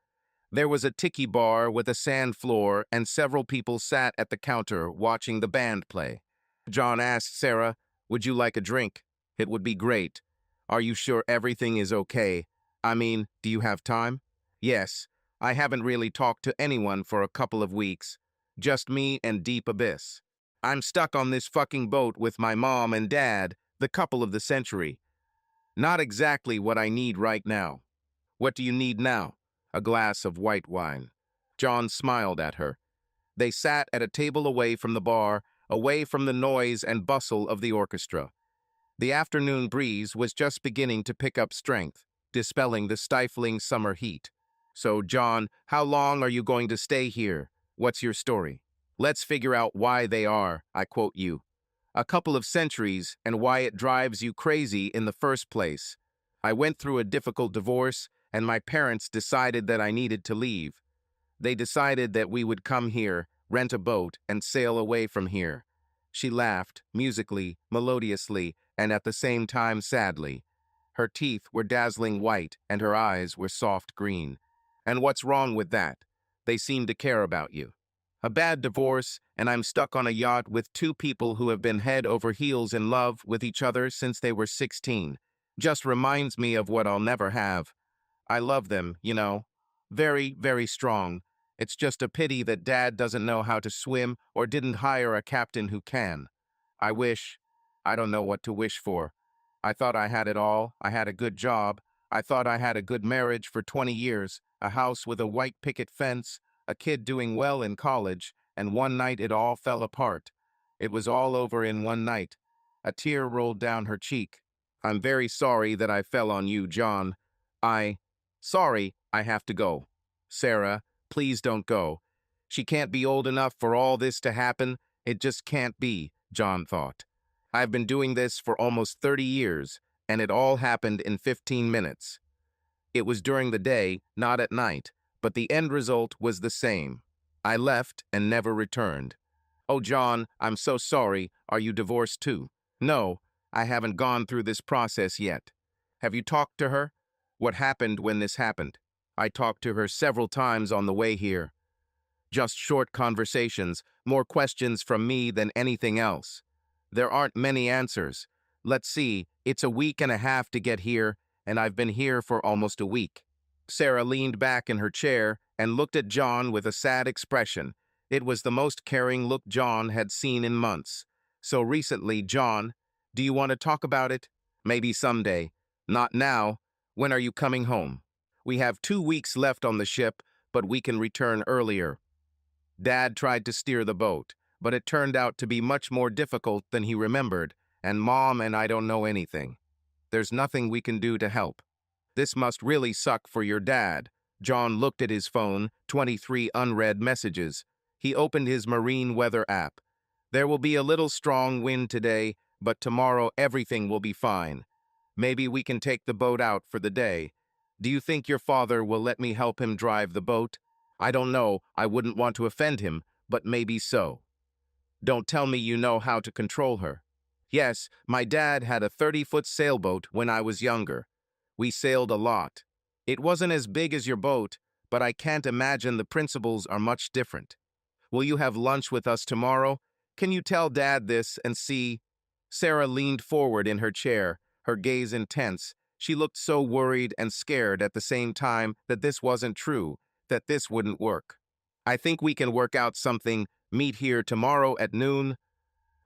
There was a tiki bar with a sand floor, and several people sat at the counter watching the band play. John asked Sarah, "Would you like a drink?" "It would be great. Are you sure everything is okay? I mean, do you have time?" "Yes. I haven't really talked to anyone for a couple of weeks. Just me and Deep Abyss. I'm stuck on this fucking boat with my mom and dad, the couple of the century. Not exactly what I need right now." "What do you need now?" "A glass of white wine." John smiled at her. They sat at a table away from the bar, away from the noise and bustle of the orchestra. The afternoon breeze was just beginning to pick up strength, dispelling the stifling summer heat. "So, John, how long are you going to stay here? What's your story?" "Let's figure out why they are, I quote you. A couple of centuries and why it drives you crazy in the first place. I went through a difficult divorce, and my parents decided that I needed to leave. They decided that we would come here, rent a boat, and sail away from here." She laughed, musically, melodiously, and at the same time sadly. Her teeth were dazzling white, and her eyes were soft green. "And what's wrong with that? They seem to care about you." "A bad divorce, and I'm stuck on a yacht with two people who have been head over heels in love with each other since they were 16. Just reminds me of what I'll never have. I love them, you know. Very, very strong. It's just a pity that Dad doesn't know how to swim or didn't hire a captain who can. I wish. I don't know what to wish for. I thought I had it all. I had a good job. I thought I had a good marriage for 20 years, a house with a white picket fence, a kid doing well in college, and one night it all fell apart. It was all over in one night." A tear rolled down her cheek. "I'm very sorry that I fell on you, John. Sorry, I have to go." "Sarah, please don't go. She can't be old enough for all this to happen. It just can't be," John thought. "I've been doing this for almost 30 years, and it all happened in 15 minutes. It was during the day, not at night, but the end result was the same. I left and never returned." "Oh, John, I'm so sorry. Are you divorced too?" "No, I haven't gone through this process yet." "Have you talked to her? What happened when this happened?" "I talked to her several times on the way here. Just short conversations, more questions from me than anything else. There aren't many answers. Let's see, it's a week and a half to get here, and I've been here for almost a week." Sarah leaned back in her chair and looked at John with a sad expression. It was the most caring look John had seen in months. "So recently, John, do you want to talk about it?" "Maybe someday. Not now. When are you coming home?" "We have 2 weeks left on the ship, but we can return earlier. Dad tried to steer the boat, but it turned out to be much more difficult than he remembered, and Mom and I don't know anything. There's nothing we can do to help." "This must really suck for your dad." John looked at his phone, 23 unread messages. He opened his marine weather app. "There will be a little strong wind today, but tomorrow everything will be fine. Maybe we can take the boat out for the day. Do you think your father will let me help him drive the boat?" "I don't know. I wouldn't want to offend him, but maybe so." "Don't tell me you know how to control her." "Yes, my dad had a 30-foot sailboat when I was younger. We sailed a lot. It wasn't as big as your boat, but I can't imagine the principles are much different. Will you have lunch with us tomorrow? Can you tell Dad this and see?" Sarah leaned forward in her chair, her gaze intense. She looked so worried and scared at the same time that this wasn't true, that this wouldn't work. "I think we can work out something. Meet here tomorrow at noon."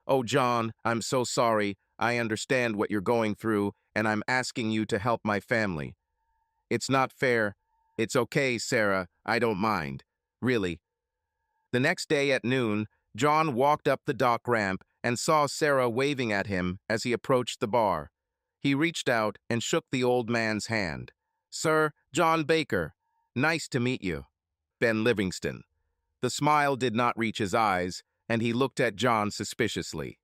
"Oh, John, I'm so sorry. I understand what you're going through, and I'm asking you to help my family. It's not fair. It's okay, Sarah. I don't mind. Really. The next day at noon, John walked up the dock ramp and saw Sarah waving at him as he approached the bar. He reached out and shook the old man's hand. Sir, John Baker. Nice to meet you. Ben Livingston. The smile did not reach his eyes, and he looked at John suspiciously.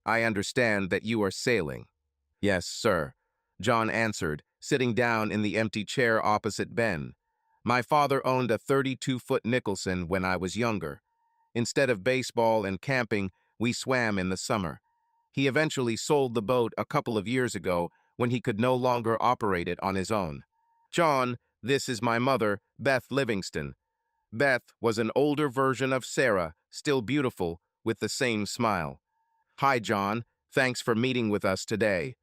I understand that you are sailing. Yes, sir, John answered, sitting down in the empty chair opposite Ben. My father owned a 32-foot Nicholson when I was younger. Instead of baseball and camping, we swam in the summer. He eventually sold the boat a couple of years ago when he could no longer operate it on his own. John, this is my mother, Beth Livingston. Beth was an older version of Sarah, still beautiful, with the same smile. Hi, John. Thanks for meeting with us today.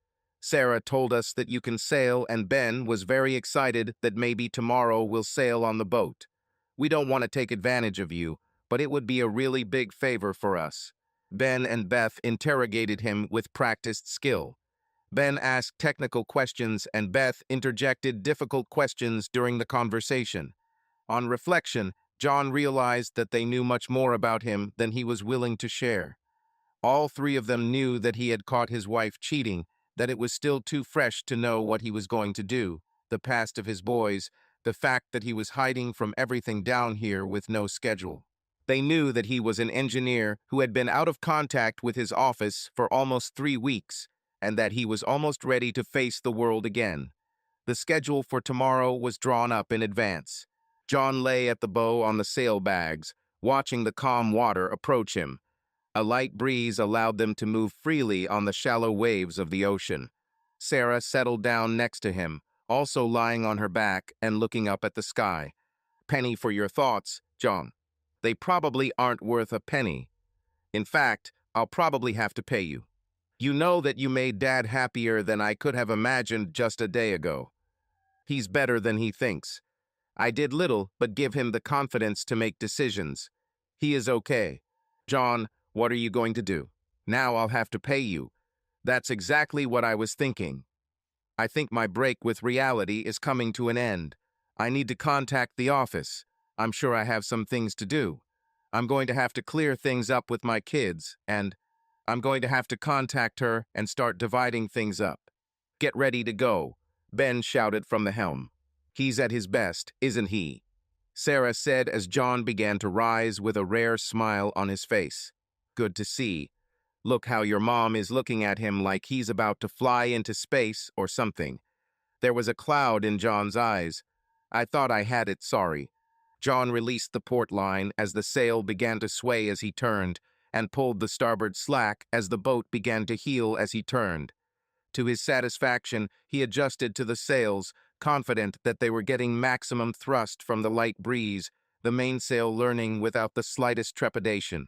Sarah told us that you can sail, and Ben was very excited that maybe tomorrow we'll sail on the boat. We don't want to take advantage of you, but it would be a really big favor for us. Ben and Beth interrogated him with practiced skill. Ben asked technical questions, and Beth interjected difficult questions during the conversation. On reflection, John realized that they knew much more about him than he was willing to share. All three of them knew that he had caught his wife cheating, that it was still too fresh to know what he was going to do, the past of his boys, the fact that he was hiding from everything down here with no schedule. They knew that he was an engineer who had been out of contact with his office for almost 3 weeks, and that he was almost ready to face the world again. The schedule for tomorrow was drawn up in advance. John lay at the bow on the sailbags, watching the calm water approach him. A light breeze allowed them to move freely on the shallow waves of the ocean. Sarah settled down next to him, also lying on her back and looking up at the sky. Penny for your thoughts, John. They probably aren't worth a penny. In fact, I'll probably have to pay you. You know that you made Dad happier than I could have imagined just a day ago. He's better than he thinks. I did little but give him the confidence to make decisions. He is okay. John, what are you going to do? Now I'll have to pay you. That's exactly what I was thinking. I think my break with reality is coming to an end. I need to contact the office. I'm sure I have some things to do. I'm going to have to clear things up with my kids, and I'm going to have to contact her and start dividing things up. Get ready to go, Ben shouted from the helm. He's at his best, isn't he? Sarah said as John began to rise with a rare smile on his face. Good to see. Look how your mom is looking at him like he's about to fly into space or something. There was a cloud in John's eyes. I thought I had it, sorry. John released the port line as the sail began to sway as he turned, and pulled the starboard slack as the boat began to heel as he turned. To his satisfaction, he adjusted to the sails, confident that they were getting maximum thrust from the light breeze, the mainsail learning without the slightest trepidation.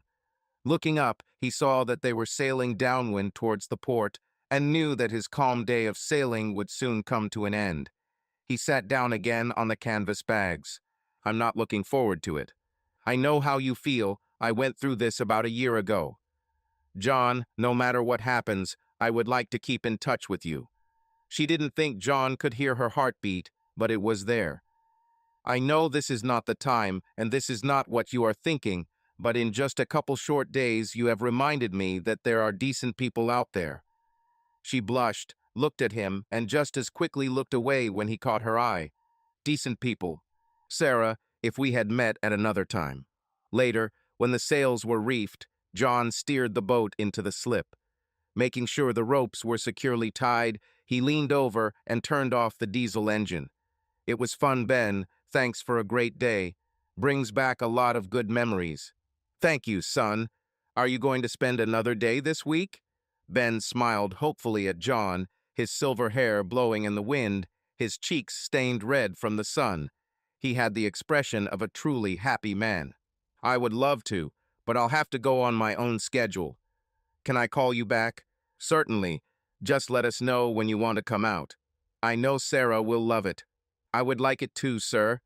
Looking up, he saw that they were sailing downwind towards the port, and knew that his calm day of sailing would soon come to an end. He sat down again on the canvas bags. I'm not looking forward to it. I know how you feel. I went through this about a year ago. John, no matter what happens, I would like to keep in touch with you. She didn't think John could hear her heartbeat, but it was there. I know this is not the time, and this is not what you are thinking, but in just a couple short days you have reminded me that there are decent people out there. She blushed, looked at him, and just as quickly looked away when he caught her eye. Decent people. Sarah, if we had met at another time. Later, when the sails were reefed, John steered the boat into the slip. Making sure the ropes were securely tied, he leaned over and turned off the diesel engine. It was fun, Ben. Thanks for a great day. Brings back a lot of good memories. Thank you, son. Are you going to spend another day this week? Ben smiled hopefully at John, his silver hair blowing in the wind, his cheeks stained red from the sun. He had the expression of a truly happy man. I would love to, but I'll have to go on my own schedule. Can I call you back? Certainly. Just let us know when you want to come out. I know Sarah will love it. I would like it too, sir.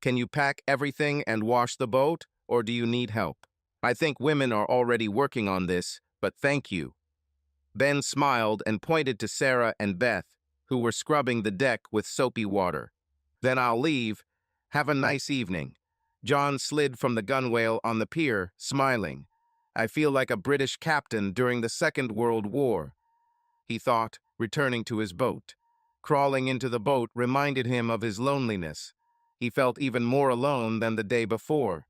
Can you pack everything and wash the boat, or do you need help? I think women are already working on this, but thank you. Ben smiled and pointed to Sarah and Beth, who were scrubbing the deck with soapy water. Then I'll leave. Have a nice evening. John slid from the gunwale on the pier, smiling. I feel like a British captain during the Second World War, he thought, returning to his boat. Crawling into the boat reminded him of his loneliness. He felt even more alone than the day before.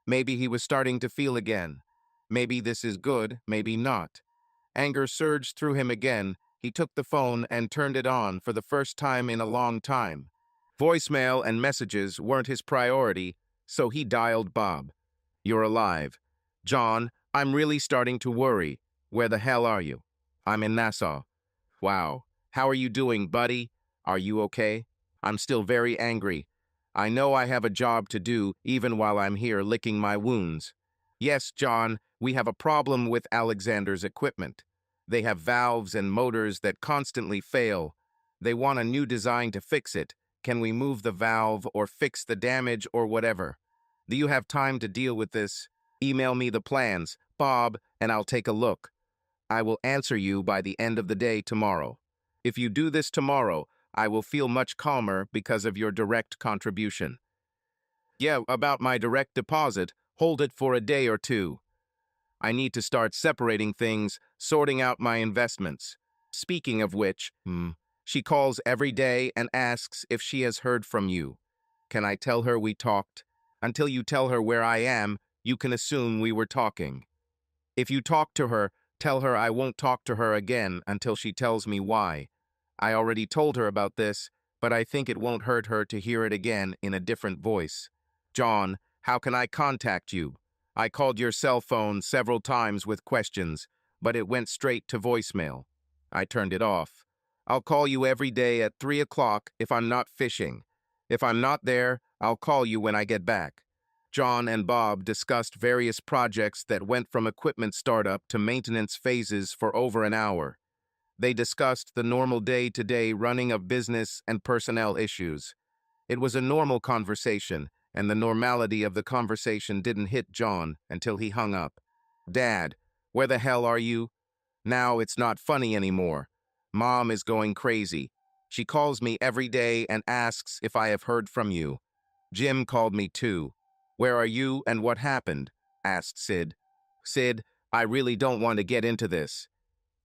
Maybe he was starting to feel again. Maybe this is good, maybe not. Anger surged through him again. He took the phone and turned it on for the first time in a long time. Voicemail and messages weren't his priority, so he dialed Bob. You're alive. John, I'm really starting to worry. Where the hell are you? I'm in Nassau. Wow. How are you doing, buddy? Are you okay? I'm still very angry. I know I have a job to do even while I'm here licking my wounds. Yes, John, we have a problem with Alexander's equipment. They have valves and motors that constantly fail. They want a new design to fix it. Can we move the valve or fix the damage or whatever? Do you have time to deal with this? Email me the plans, Bob, and I'll take a look. I will answer you by the end of the day tomorrow. If you do this tomorrow, I will feel much calmer because of your direct contribution. Yeah, about my direct deposit, hold it for a day or two. I need to start separating things, sorting out my investments. Speaking of which, she calls every day and asks if she has heard from you. Can I tell her we talked? Until you tell her where I am, you can assume we were talking. If you talk to her, tell her I won't talk to her again until she tells me why. I already told her about this, but I think it won't hurt her to hear it again in a different voice. John, how can I contact you? I called your cell phone several times with questions, but it went straight to voicemail. I turned it off. I'll call you every day at 3 o'clock if I'm not fishing. If I'm not there, I'll call you when I get back. John and Bob discussed various projects that went from equipment startup to maintenance phases for over an hour. They discussed the normal day-to-day running of business and personnel issues. It was a normal conversation, and the normality of the conversation didn't hit John until he hung up. Dad, where the hell are you? Now it's not funny anymore. Mom is going crazy. She calls me every day and asks if I have heard from you. Jim called me too. Where are you and what happened? Asked Sid. Sid, I really don't want to get into this.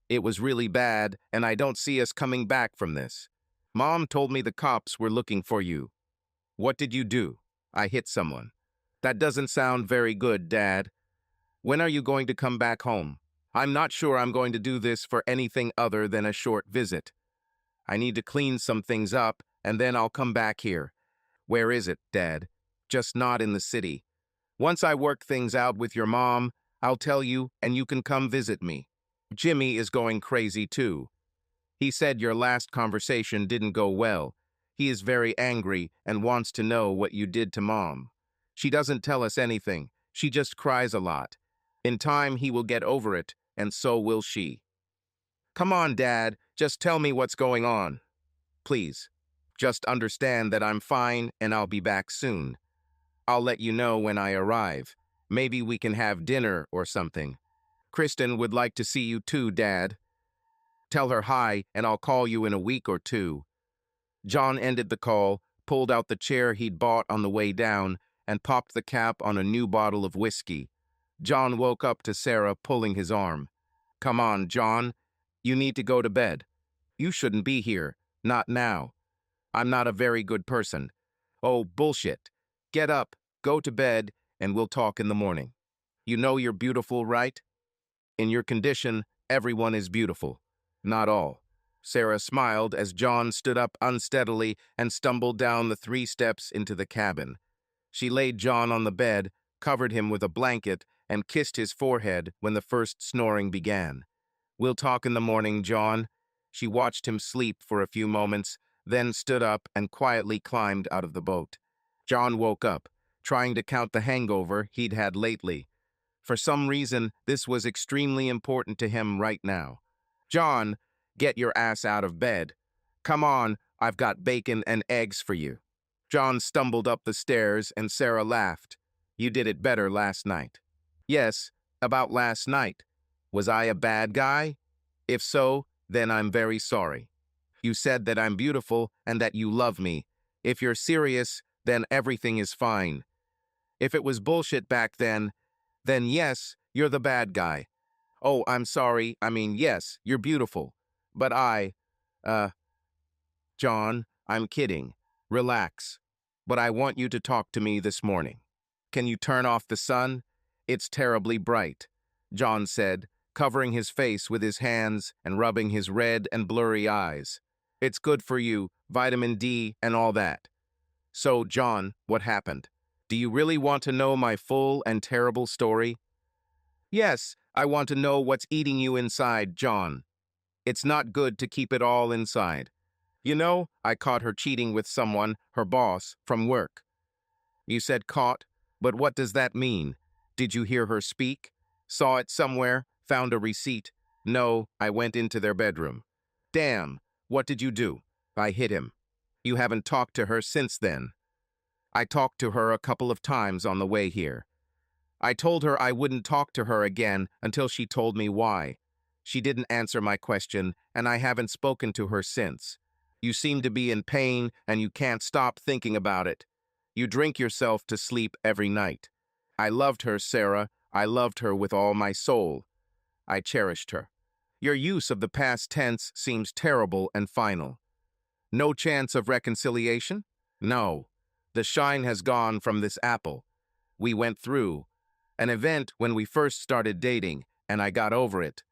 It was really bad, and I don't see us coming back from this. Mom told me the cops were looking for you. What did you do? I hit someone. That doesn't sound very good, Dad. When are you going to come back home? I'm not sure I'm going to do this for anything other than a short visit. I need to clean some things up, and then I'll come back here. Where is it, Dad? Just not in the city. Once I work things out with your mom, I'll tell you, and you can come visit me. Jimmy is going crazy too. He said your last conversation didn't go well. He is very angry and wants to know what you did to Mom. She doesn't tell us anything. She just cries a lot. In time, he will get over it, and so will she. Come on, Dad, just tell me what's going on. Please. Just understand that I'm fine and I'll be back soon. I'll let you know when I arrive. Maybe we can have dinner or something. Kristen would like to see you too, Dad. Tell her hi, and I'll call you in a week or two. John ended the call, pulled out the chair he'd bought on the way down, and popped the cap on a new bottle of whiskey. John woke up to Sarah pulling his arm. Come on, John. You need to go to bed. You shouldn't be here. Not now. I'm not a very good person. Oh, bullshit. Get up, go to bed, and we'll talk in the morning. You know you're beautiful, right? In your condition, everyone is beautiful. Not all. Sarah smiled as John stood up unsteadily and stumbled down the 3 steps into the cabin. She laid John on the bed, covered him with a blanket, and kissed his forehead when the first snoring began. We'll talk in the morning, John. She watched him sleep for a few moments, then stood up and quietly climbed out of the boat. John woke up, trying to count the hangover he'd had lately. For some reason, this was extremely important to him right now. John, get your ass out of bed. Come on, I've got bacon and eggs for you. John stumbled up the stairs and Sarah laughed. You did it better last night. Yes, about last night. Was I a bad guy? If so, then I'm very sorry. You said that I'm beautiful and that you love me. If you're serious, then everything is fine. If it was bullshit back then yes, you're the bad guy. Oh, I'm sorry. I mean, yes, you're beautiful. But uh, John, I'm kidding. Relax. But I want you to talk to me this morning. Can you turn off the sun? It's terribly bright, John said, covering his face with his hands and rubbing his red and blurry eyes. It's good for you, vitamin D and all that. So, John, what happened? Do you really want to know my full and terrible story? Yes, I want to know what's eating you inside, John. It's not good to keep it all inside. You know, I caught her cheating with someone, her boss, from work. You said caught, but what does that mean? Did you hear her speak? Saw it somewhere? Found a receipt? No, I went into their bedroom. Damn, what did you do? I hit him. You haven't talked to her since then. I talked to her a couple of times on the way here. I told her I wouldn't talk to her again until she told me why. She didn't answer my question, and I haven't spoken to her since. You seem to be in pain, and you can't stop thinking about it. You drink yourself to sleep every night. I loved her, Sarah. I loved her with all my soul. I cherished her. Your use of the past tense seems terrible and final. No chance of reconciliation? No. The shine has gone from this apple. We went through an event when we first started dating, and I got over it.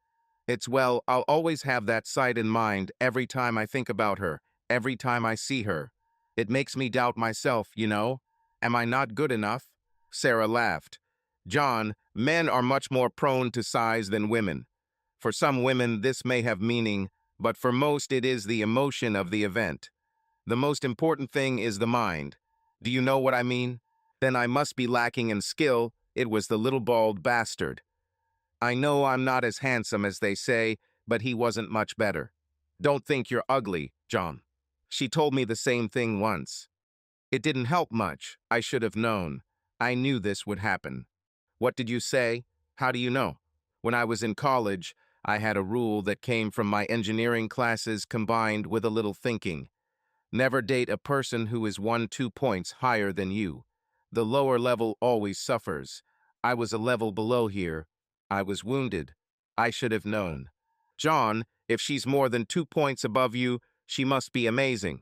I'll always have that sight in mind every time I think about her, every time I see her. It makes me doubt myself, you know. Am I not good enough? Sarah laughed. John, men are much more prone to sighs than women. For some women, this may have meaning, but for most, it is the emotion of the event. The most important thing is the mind. Do you know what I mean? Then I must be lacking in skill. It was the little bald bastard. I know I'm not as handsome as they say, but he wasn't much better. Don't think you're ugly, John. She told me the same thing once. It didn't help much. I should have known. I knew this would happen. What did you say? How do you know? When I was in college, I had a rule that came from my engineering classes combined with a little thinking. Never date a person who is 1-2 points higher than you. The lower level always suffers. I was a level below here. I was wounded. I should have known. John, if she's more than 2 points above you, she must be amazing.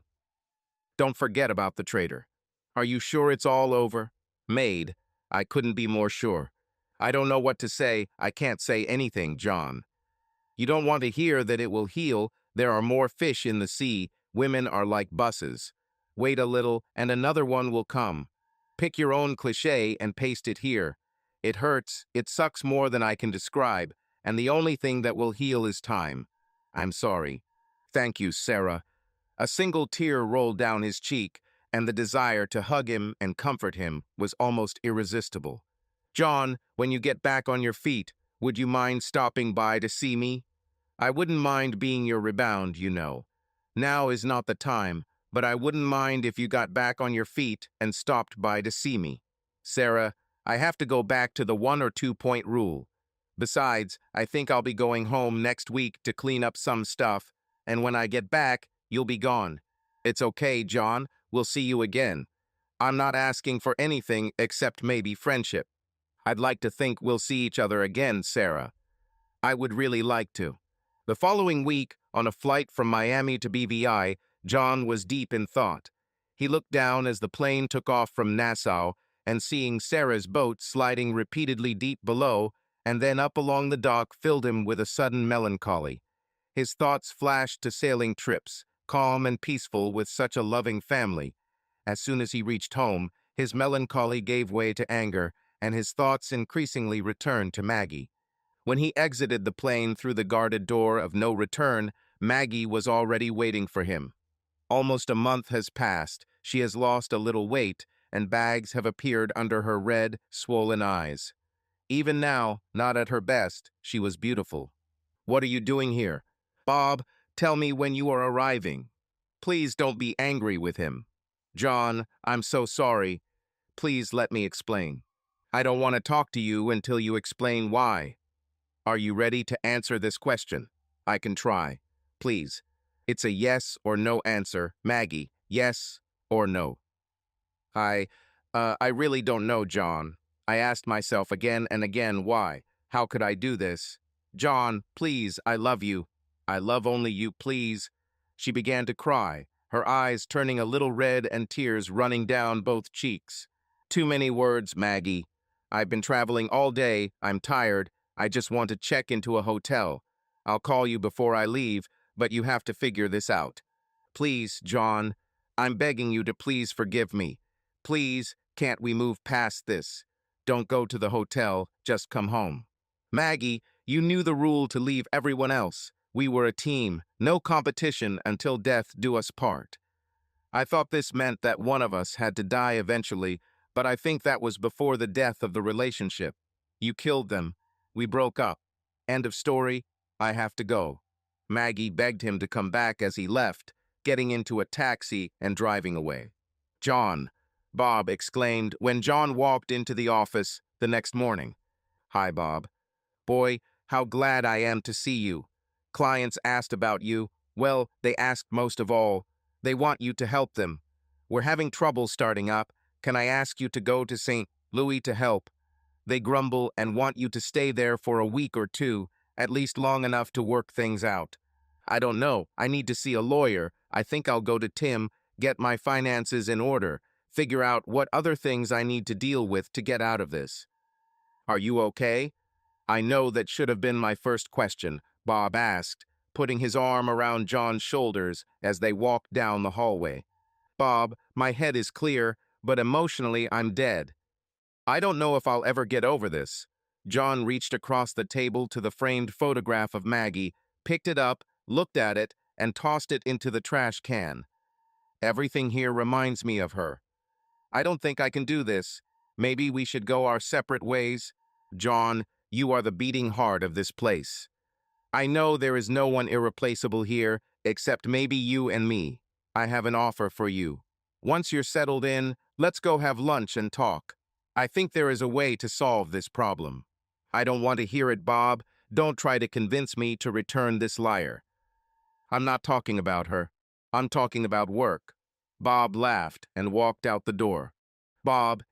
Don't forget about the traitor. Are you sure it's all over? Maid, I couldn't be more sure. I don't know what to say. I can't say anything, John. You don't want to hear that it will heal. There are more fish in the sea. Women are like buses. Wait a little, and another one will come. Pick your own cliché and paste it here. It hurts, it sucks more than I can describe, and the only thing that will heal is time. I'm sorry. Thank you, Sarah. A single tear rolled down his cheek, and the desire to hug him and comfort him was almost irresistible. John, when you get back on your feet, would you mind stopping by to see me? I wouldn't mind being your rebound, you know. Now is not the time, but I wouldn't mind if you got back on your feet and stopped by to see me. Sarah, I have to go back to the 1 or 2 point rule. Besides, I think I'll be going home next week to clean up some stuff, and when I get back, you'll be gone. It's okay, John. We'll see you again. I'm not asking for anything except maybe friendship. I'd like to think we'll see each other again, Sarah. I would really like to. The following week, on a flight from Miami to BVI, John was deep in thought. He looked down as the plane took off from Nassau, and seeing Sarah's boat sliding repeatedly deep below and then up along the dock filled him with a sudden melancholy. His thoughts flashed to sailing trips, calm and peaceful with such a loving family. As soon as he reached home, his melancholy gave way to anger, and his thoughts increasingly returned to Maggie. When he exited the plane through the guarded door of no return, Maggie was already waiting for him. Almost a month has passed, she has lost a little weight, and bags have appeared under her red, swollen eyes. Even now, not at her best, she was beautiful. What are you doing here? Bob, tell me when you are arriving. Please don't be angry with him. John, I'm so sorry. Please let me explain. I don't want to talk to you until you explain why. Are you ready to answer this question? I can try. Please. It's a yes or no answer. Maggie, yes or no? I really don't know, John. I asked myself again and again why. How could I do this? John, please, I love you. I love only you, please. She began to cry, her eyes turning a little red and tears running down both cheeks. Too many words, Maggie. I've been traveling all day. I'm tired. I just want to check into a hotel. I'll call you before I leave, but you have to figure this out. Please, John, I'm begging you to please forgive me. Please, can't we move past this? Don't go to the hotel, just come home. Maggie, you knew the rule to leave everyone else. We were a team, no competition until death do us part. I thought this meant that one of us had to die eventually, but I think that was before the death of the relationship. You killed them. We broke up. End of story. I have to go. Maggie begged him to come back as he left, getting into a taxi and driving away. John, Bob exclaimed when John walked into the office the next morning. Hi, Bob. Boy, how glad I am to see you. Clients asked about you. Well, they asked most of all. They want you to help them. We're having trouble starting up. Can I ask you to go to St. Louis to help? They grumble and want you to stay there for a week or two, at least long enough to work things out. I don't know. I need to see a lawyer. I think I'll go to Tim, get my finances in order, figure out what other things I need to deal with to get out of this. Are you okay? I know that should have been my first question, Bob asked, putting his arm around John's shoulders as they walked down the hallway. Bob, my head is clear, but emotionally I'm dead. I don't know if I'll ever get over this. John reached across the table to the framed photograph of Maggie, picked it up, looked at it, and tossed it into the trash can. Everything here reminds me of her. I don't think I can do this. Maybe we should go our separate ways. John, you are the beating heart of this place. I know there is no one irreplaceable here, except maybe you and me. I have an offer for you. Once you're settled in, let's go have lunch and talk. I think there is a way to solve this problem. I don't want to hear it, Bob. Don't try to convince me to return this liar. I'm not talking about her. I'm talking about work. Bob laughed and walked out the door. Bob,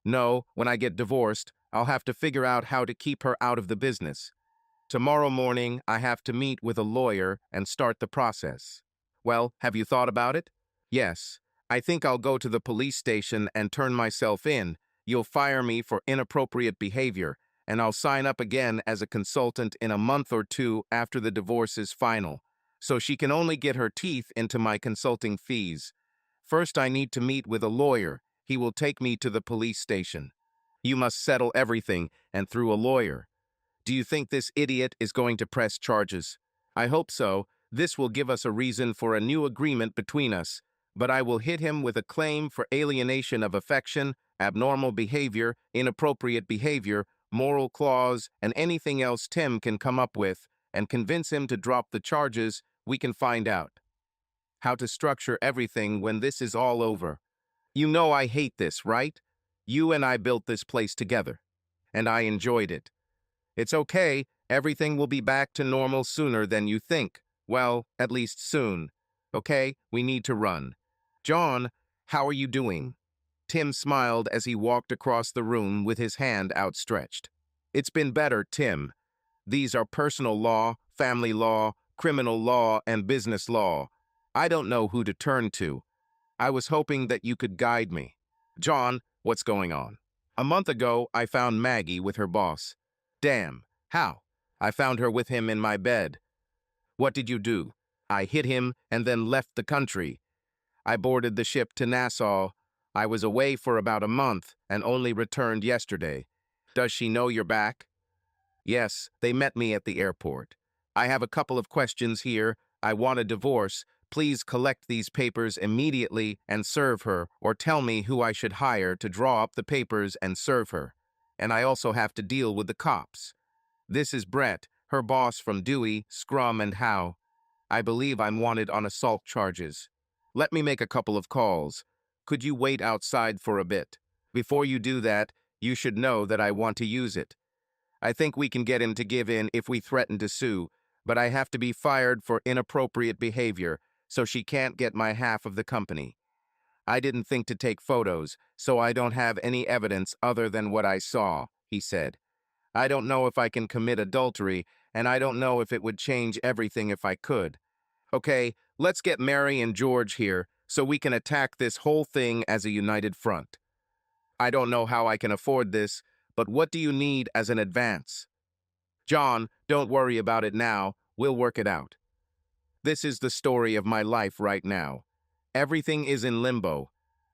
No, when I get divorced, I'll have to figure out how to keep her out of the business. Tomorrow morning, I have to meet with a lawyer and start the process. Well, have you thought about it? Yes. I think I'll go to the police station and turn myself in. You'll fire me for inappropriate behavior, and I'll sign up again as a consultant in a month or two after the divorce is final, so she can only get her teeth into my consulting fees. First, I need to meet with a lawyer. He will take me to the police station. You must settle everything, and through a lawyer. Do you think this idiot is going to press charges? I hope so. This will give us a reason for a new agreement between us, but I will hit him with a claim for alienation of affection, abnormal behavior, inappropriate behavior, moral clause, and anything else Tim can come up with, and convince him to drop the charges. We can find out how to structure everything when this is all over. You know I hate this, right? You and I built this place together, and I enjoyed it. It's okay, everything will be back to normal sooner than you think. Well, at least soon. Okay, we need to run. John, how are you doing? Tim smiled as he walked across the room with his hand outstretched. It's been better, Tim. These are personal law, family law, criminal law, and business law. I don't know who to turn to. I was hoping that you could guide me. John, what's going on? A month ago, I found Maggie with her boss. Damn, how? I found her with him in my bed. What did you do? I hit him and then left the country. I boarded the ship to Nassau. I was away for about a month and only returned yesterday. Does she know you're back? Yes, they met me at the airport. I have a couple of questions here. I want a divorce. Please collect these papers immediately and serve her, or tell me who I should hire to draw up the papers and serve her. And I also have to deal with the cops. This is Brett, her boss from Dewey, Scrum, and Howe. I believe I'm wanted on assault charges. Let me make a couple of calls. Could you wait outside for a bit? Before you do that, you should know that I want to use it. I think we can get him to give in if we threaten to sue, but I have to be fired for inappropriate behavior, so she can't get my half of the company. I didn't think to take photos, so I don't have any evidence other than what I saw, he said. I don't know if I can commit adultery, and I don't know if it would change everything if I could. Okay, let's get Mary and George here so we can attack this whole thing as a united front. I don't know how I can afford this, but what do you need as an advance? John, don't worry about it now. We'll work it out. This is the story of my life right now. Everything is in limbo.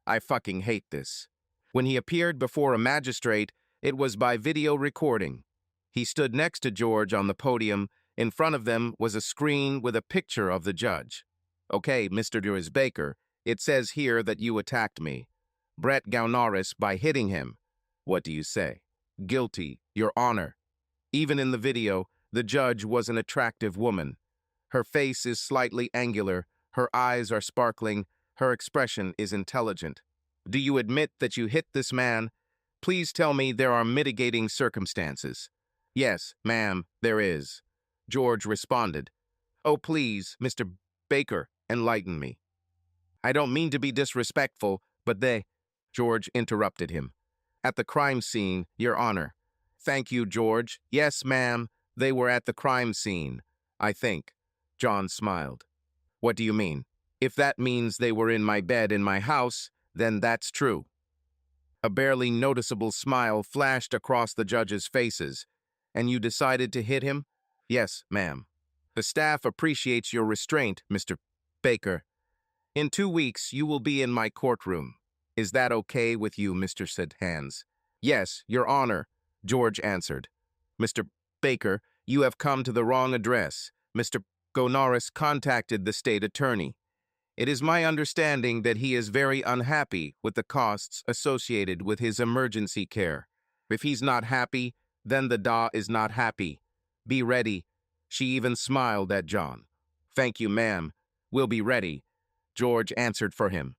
I fucking hate this. When he appeared before a magistrate, it was by video recording. He stood next to George on the podium. In front of them was a screen with a picture of the judge. Okay, Mr. Baker, it says here that you attacked me, Brett Gaunaris, by hitting him. What do you say? Guilty, Your Honor. Even in the video, the judge was an attractive woman. Her face is slightly angular, her eyes are sparkling, her expression is intelligent. Do you admit that you hit this man? Please tell me there are mitigating circumstances. Yes, ma'am, there is. George responded. Oh, please, Mr. Baker, enlighten me. I don't mean to be disrespectful, but George interrupted him. At the crime scene, Your Honor. Thank you, George. Yes, ma'am, they were at the crime scene, I think. John smiled. What do you mean? If that means they were in my bed in my house, then that's true. A barely noticeable smile flashed across the judges' faces. And you decided to hit him? Yes, ma'am. The staff appreciates your restraint, Mr. Baker. In 2 weeks, you will be in my courtroom. Is that okay with you, Mr. Hans? Yes, Your Honor, George answered. Mr. Baker, you have come to the wrong address. Mr. Gaunaris contacted the state attorney. It is my understanding that he is very unhappy with the costs associated with his emergency care. If he's not happy, then the DA is not happy. Be ready. She even smiled at John. Thank you, ma'am. We'll be ready, George answered for him.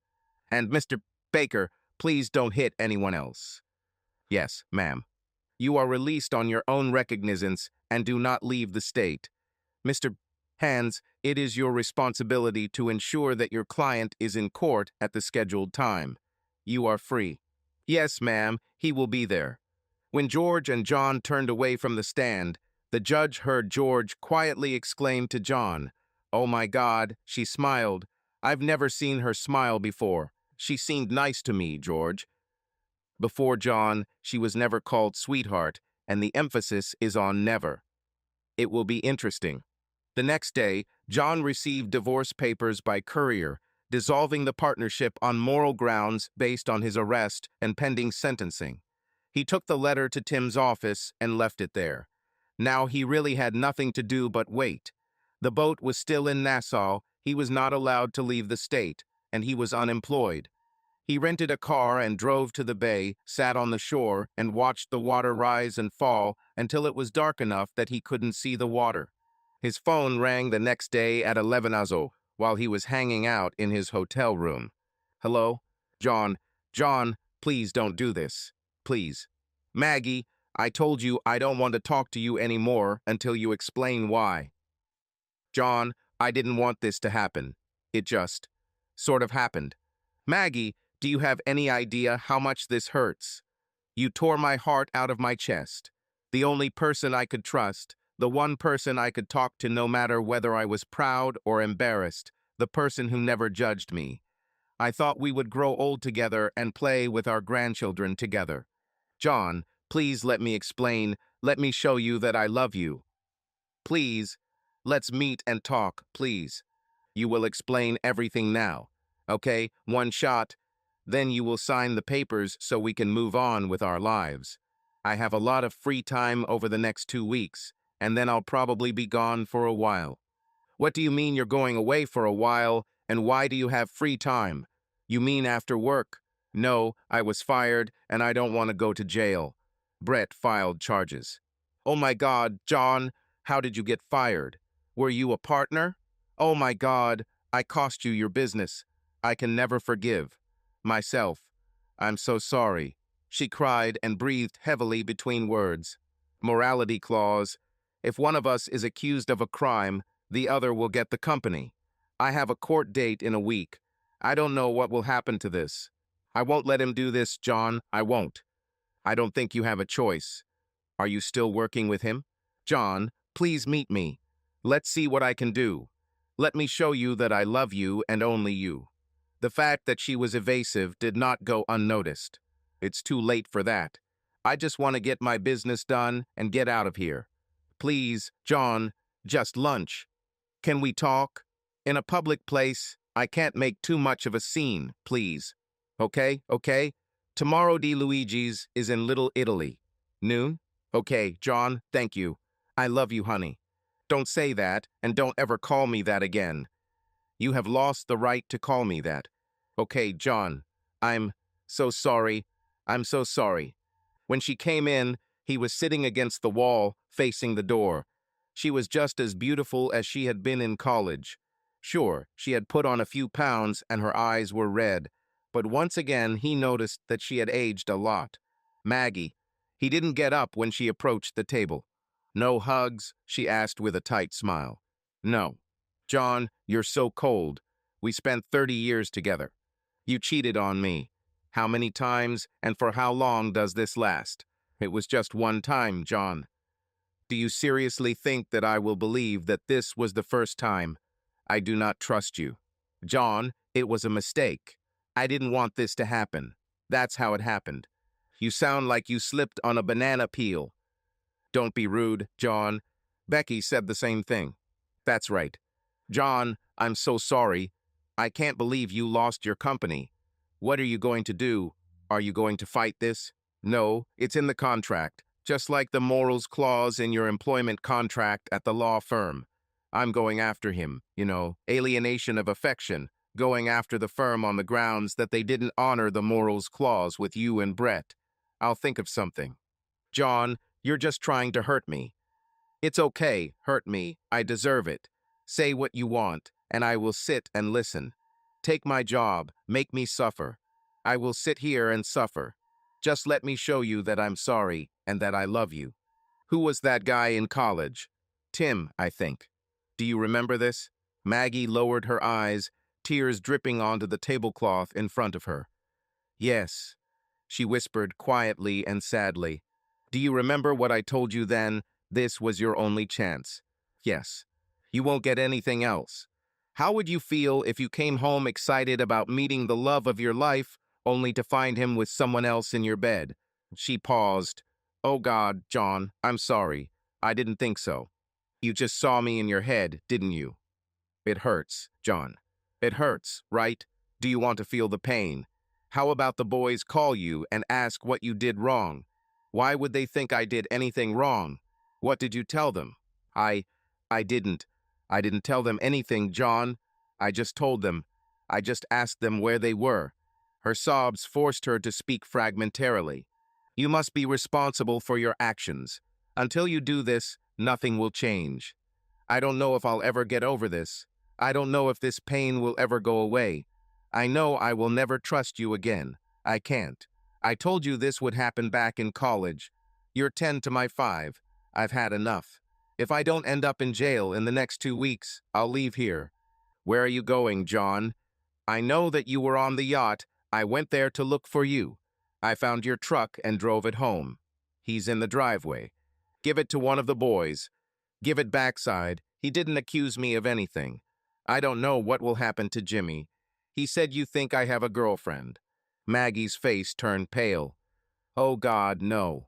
And Mr. Baker, please don't hit anyone else. Yes, ma'am. You are released on your own recognizance and do not leave the state. Mr. Hans, it is your responsibility to ensure that your client is in court at the scheduled time. You are free. Yes, ma'am, he will be there. When George and John turned away from the stand, the judge heard George quietly exclaim to John, "Oh my God," she smiled. "I've never seen her smile before. She seemed nice to me, George." Before John, she was never called sweetheart, and the emphasis is on never. It will be interesting. The next day, John received divorce papers by courier, dissolving the partnership on moral grounds based on his arrest and pending sentencing. He took the letter to Tim's office and left it there. Now he really had nothing to do but wait. The boat was still in Nassau, he was not allowed to leave the state, and he was unemployed. He rented a car and drove to the bay, sat on the shore, and watched the water rise and fall until it was dark enough that he couldn't see the water. His phone rang the next day at 11 a.m. while he was hanging out in his hotel room. Hello? John, please don't do this. Please. Maggie, I told you I don't want to talk to you anymore until you explain why. John, I didn't want this to happen. It just sort of happened. Maggie, do you have any idea how much this hurts? You tore my heart out of my chest. The only person I could trust, the one person I could talk to no matter whether I was proud or embarrassed, the person who never judged me. I thought we would grow old together and play with our grandchildren together. John, please let me explain. Let me show you that I love you. Please, let's meet and talk, please. You will explain everything now. Okay, one shot. Then you will sign the papers so we can move on with our lives. I have a lot of free time over the next 2 weeks, and then I'll probably be gone for a while. What do you mean you're going away for a while, and why do you have free time? You mean after work? No, I was fired, and I don't want to go to jail. Brett filed charges. Oh my God, John, how did you get fired? Were you a partner? Oh my God, I cost you your business. I can never forgive myself. I'm so sorry. She cried and breathed heavily between words. Morality clause. If one of us is accused of a crime, the other will get the company. I have a court date in a week. I don't know what will happen to this. I won't let him do this, John. I won't. I don't think you have a choice. Are you still working with him? John, please meet me. Let's see what I can do. Let me show you that I love you and only you. The fact that she was evasive did not go unnoticed. It's too late for that. I just want to get my business done and get out of here. Please, John, just lunch. Can we talk? In a public place, I can't make too much of a scene, please. Okay, okay? Tomorrow D. Luigi's is in Little Italy. Noon? Okay, John, thank you. I love you, honey. Don't say that, and don't ever call me that again. You have lost the right to call me that. Okay, John, I'm so sorry. I'm so sorry. When she came in, he was sitting against the wall, facing the door. She was just as beautiful as she had been in college. Sure, she had put on a few pounds and her eyes were red, but once again he noticed that she had aged a lot. Maggie. He didn't get up when she approached the table. No hugs, she asked with a tight smile. No. John, you're so cold. We spent 30 years together. You cheated on me. How many times and for how long does this last? It was just one time, John. Do you seriously think that I will believe that this was the first time? I do not trust you. John, it was a mistake. I didn't want this to happen. That's how it happened. You sound like you slipped on a banana peel. Don't be rude, John. Becky said the same thing. That's right. John, I'm so sorry. I can't believe you lost your company. What are you going to do? Are you going to fight this? No, it's in the contract, just like the morals clause in your employment contract at the law firm. I'm going after him, alienation of affection, going after the firm on the grounds that they didn't honor the morals clause with you and Brett. I'll think of something. John, you're just trying to hurt me. It's okay, hurt me. I deserve it. Say what you want, and I will sit and listen. Take my job, make me suffer. I will sit here and suffer. Just let me show you that I'm sorry and that I love you. Who was that guy in college? Tim, I think. Do you remember this? Maggie lowered her eyes, tears dripping onto the tablecloth in front of her. Yes, she whispered quietly and sadly. Do you remember what I told you then? This was your only chance. Yes. You won't get anything else. How would you feel if you came home excited about meeting the love of your life, only to find him with someone else in your bed? She paused. Oh God, John, I'm sorry. I didn't think so. You just saw me in your head, didn't you? It hurts, John. It hurts, right? Do you want to feel the pain? How about the boys call you and ask what you did wrong? Why would they think I did anything wrong? What did you tell them? I didn't. I didn't tell them anything, John. I just told them. I just asked them where they were. Her sobs forced her to speak fragmentarily. You must be responsible for your actions. Until you do this, nothing will change. I don't know if I'll ever get over this. I don't know if this pain will ever go away. I know I will never trust you again. I can't. I told you this would happen back in college. You're 10 to my 5. I've had enough. If I don't end up in jail in the next 2 weeks, I'll leave here. Where are you going, John? I know that you were on the yacht. I went there to look for you. I found your truck and drove it home. He's in the driveway. Give it to one of the boys. Give it backside. He didn't accuse me of anything. I don't know what will happen to Jimmy. He said you think I have a girlfriend. Maggie's face turned pale. Oh God, no.